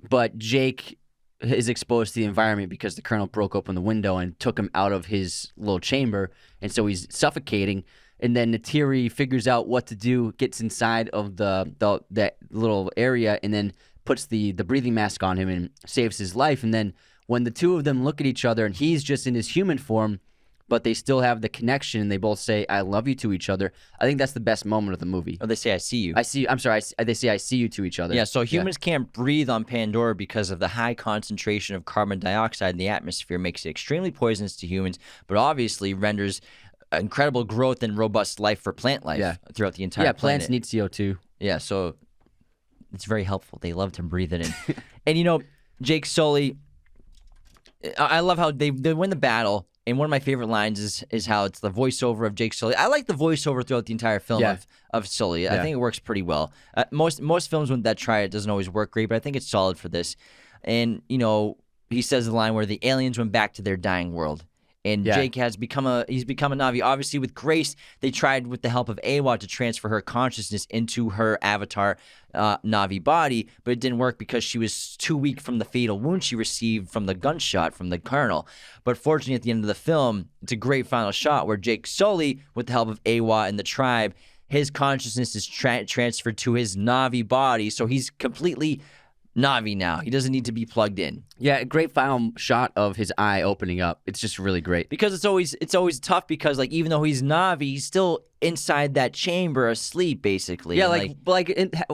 but Jake is exposed to the environment because the Colonel broke open the window and took him out of his little chamber, and so he's suffocating. And then Neytiri figures out what to do, gets inside of that little area, and then puts the breathing mask on him and saves his life. And then when the two of them look at each other, and he's just in his human form, but they still have the connection, and they both say, I love you to each other. I think that's the best moment of the movie. Oh, they say, I see you. They say, I see you to each other. Yeah, so humans can't breathe on Pandora because of the high concentration of carbon dioxide in the atmosphere, makes it extremely poisonous to humans, but obviously renders incredible growth and robust life for plant life throughout the entire planet. Yeah, plants need CO2. Yeah, so it's very helpful. They love to breathe it in. And, Jake Sully, I love how they win the battle. And one of my favorite lines is how it's the voiceover of Jake Sully. I like the voiceover throughout the entire film of Sully. I think it works pretty well. Most films when that try it doesn't always work great, but I think it's solid for this. And he says the line where the aliens went back to their dying world. And Jake has become a Na'vi. Obviously, with Grace, they tried with the help of Awa to transfer her consciousness into her avatar Na'vi body, but it didn't work because she was too weak from the fatal wound she received from the gunshot from the Colonel. But fortunately, at the end of the film, it's a great final shot where Jake Sully, with the help of Awa and the tribe, his consciousness is transferred to his Na'vi body, so he's completely Na'vi now. He doesn't need to be plugged in. Yeah, a great final shot of his eye opening up. It's just really great. Because it's always tough because like even though he's Na'vi, he's still inside that chamber asleep basically. Yeah,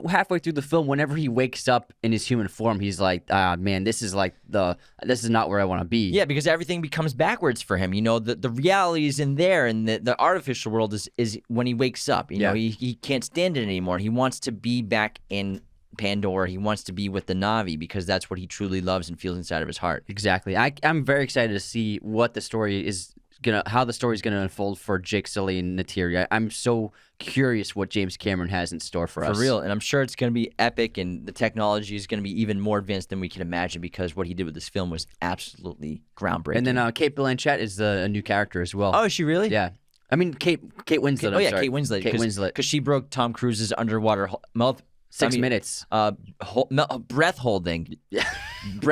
halfway through the film, whenever he wakes up in his human form, he's like, man, this is not where I want to be. Yeah, because everything becomes backwards for him. The reality is in there, and the artificial world is when he wakes up. He can't stand it anymore. He wants to be back in Pandora. He wants to be with the Na'vi because that's what he truly loves and feels inside of his heart. Exactly. I'm very excited to see how the story is gonna unfold for Jake Sully and Neytiri. I'm so curious what James Cameron has in store for us. For real, and I'm sure it's gonna be epic, and the technology is gonna be even more advanced than we can imagine because what he did with this film was absolutely groundbreaking. And then Kate Blanchett is a new character as well. Oh, is she really? Yeah. I mean, Kate Winslet. Kate Winslet. Kate Winslet. Because she broke Tom Cruise's underwater mouth 6 minutes. Breath holding. Yeah.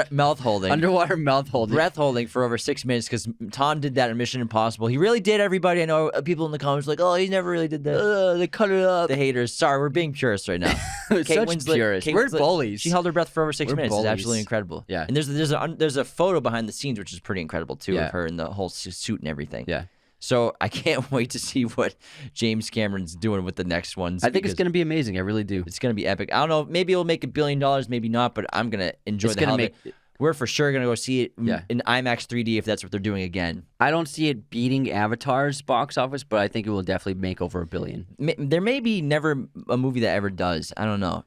Mouth holding. Underwater mouth holding. Breath holding for over 6 minutes because Tom did that in Mission Impossible. He really did, everybody. I know people in the comments like, oh, he never really did that. They cut it up. The haters. Sorry, we're being purists right now. Such purists. We're bullies. She held her breath for over 6 minutes. Bullies. It's absolutely incredible. Yeah. And there's a photo behind the scenes, which is pretty incredible, too, Yeah. of her in the whole suit and everything. Yeah. So I can't wait to see what James Cameron's doing with the next ones. I think it's going to be amazing. I really do. It's going to be epic. I don't know. Maybe it'll make $1 billion, maybe not, but I'm going to enjoy It's the gonna hell make- of it. We're for sure going to go see it Yeah. in IMAX 3D if that's what they're doing again. I don't see it beating Avatar's box office, but I think it will definitely make over $1 billion. There may be never a movie that ever does. I don't know.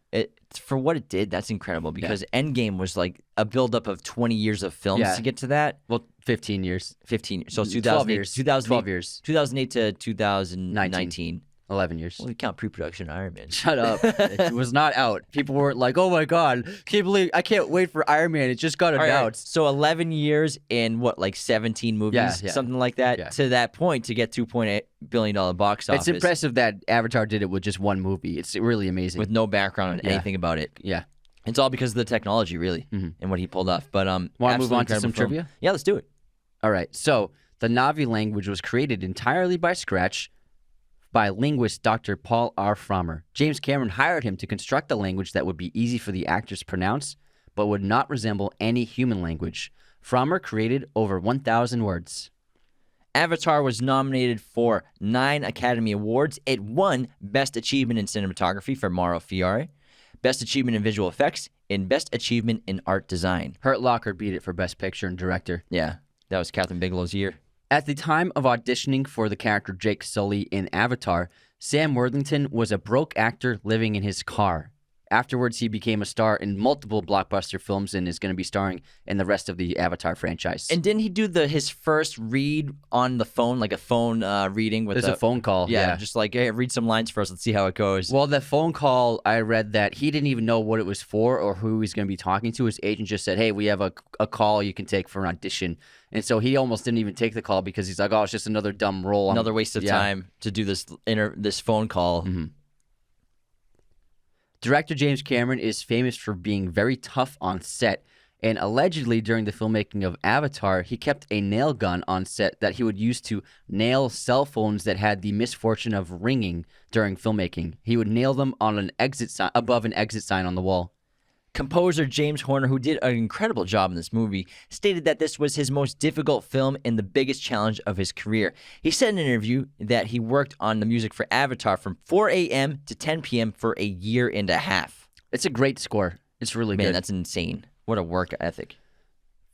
For what it did, that's incredible because Endgame was like a buildup of 20 years of films to get to that. Well, 15 years. 15 years. So 12 years. 2008, 12 years. 2008 to 2019. 11 years. Well, we count pre-production Iron Man. Shut up. It was not out. People were like, oh my God, I can't wait for Iron Man. It just got announced. So 11 years and what, like 17 movies, Yeah. something like that, Yeah. to that point to get $2.8 billion box office. It's impressive that Avatar did it with just one movie. It's really amazing. With no background on anything about it. Yeah. It's all because of the technology, really, and what he pulled off. But Want to move on to some trivia? Yeah, let's do it. All right. So the Na'vi language was created entirely by scratch by linguist Dr. Paul R. Frommer. James Cameron hired him to construct a language that would be easy for the actors to pronounce, but would not resemble any human language. Frommer created over 1,000 words. Avatar was nominated for 9 Academy Awards. It won Best Achievement in Cinematography for Mauro Fiore, Best Achievement in Visual Effects, and Best Achievement in Art Design. Hurt Locker beat it for Best Picture and Director. Yeah, that was Catherine Bigelow's year. At the time of auditioning for the character Jake Sully in Avatar, Sam Worthington was a broke actor living in his car. Afterwards, he became a star in multiple blockbuster films and is going to be starring in the rest of the Avatar franchise. And didn't he do his first read on the phone, like a phone reading with There's a phone call. Yeah, just like, hey, read some lines for us. Let's see how it goes. Well, the phone call, I read that he didn't even know what it was for or who he's going to be talking to. His agent just said, hey, we have a call you can take for an audition. And so he almost didn't even take the call because he's like, oh, it's just another dumb role. Another waste of time to do this phone call. Mm-hmm. Director James Cameron is famous for being very tough on set, and allegedly during the filmmaking of Avatar, he kept a nail gun on set that he would use to nail cell phones that had the misfortune of ringing during filmmaking. He would nail them on an exit sign, above an exit sign on the wall. Composer James Horner, who did an incredible job in this movie, stated that this was his most difficult film and the biggest challenge of his career. He said in an interview that he worked on the music for Avatar from 4 a.m. to 10 p.m. for a year and a half. It's a great score. It's really Man, good. that's insane. What a work ethic.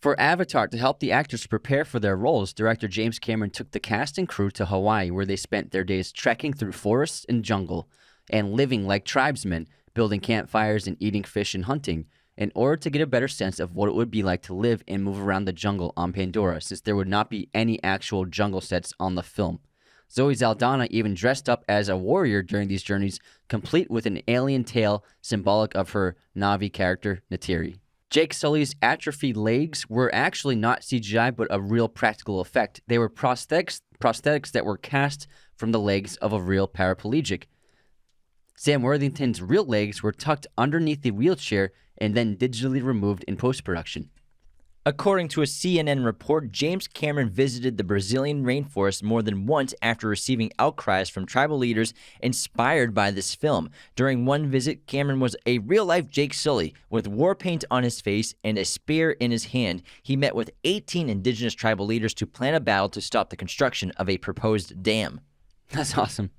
For Avatar, to help the actors prepare for their roles, director James Cameron took the cast and crew to Hawaii, where they spent their days trekking through forests and jungle and living like tribesmen, building campfires and eating fish and hunting, in order to get a better sense of what it would be like to live and move around the jungle on Pandora, since there would not be any actual jungle sets on the film. Zoe Saldana even dressed up as a warrior during these journeys, complete with an alien tail symbolic of her Na'vi character, Neytiri. Jake Sully's atrophied legs were actually not CGI, but a real practical effect. They were prosthetics that were cast from the legs of a real paraplegic. Sam Worthington's real legs were tucked underneath the wheelchair and then digitally removed in post-production. According to a CNN report, James Cameron visited the Brazilian rainforest more than once after receiving outcries from tribal leaders inspired by this film. During one visit, Cameron was a real-life Jake Sully with war paint on his face and a spear in his hand. He met with 18 indigenous tribal leaders to plan a battle to stop the construction of a proposed dam. That's awesome.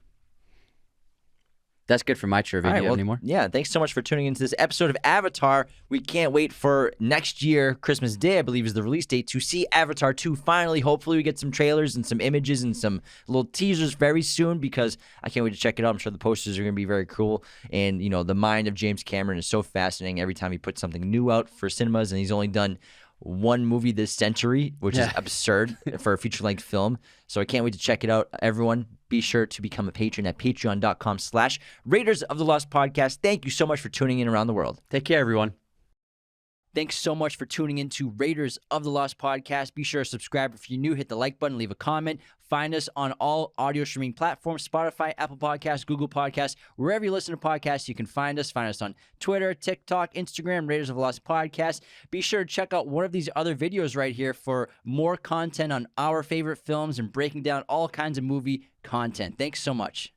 That's good for my trivia. All right, Do you have any more? Yeah, thanks so much for tuning into this episode of Avatar. We can't wait for next year, Christmas Day, I believe is the release date, to see Avatar 2 finally. Hopefully we get some trailers and some images and some little teasers very soon because I can't wait to check it out. I'm sure the posters are going to be very cool. And, you know, the mind of James Cameron is so fascinating every time he puts something new out for cinemas, and he's only done one movie this century, which is absurd for a feature-length film. So I can't wait to check it out. Everyone, be sure to become a patron at patreon.com/Raiders of the Lost Podcast. Thank you so much for tuning in around the world. Take care, everyone. Thanks so much for tuning in to Raiders of the Lost podcast. Be sure to subscribe if you're new. Hit the like button, leave a comment. Find us on all audio streaming platforms, Spotify, Apple Podcasts, Google Podcasts, wherever you listen to podcasts, you can find us. Find us on Twitter, TikTok, Instagram, Raiders of the Lost podcast. Be sure to check out one of these other videos right here for more content on our favorite films and breaking down all kinds of movie content. Thanks so much.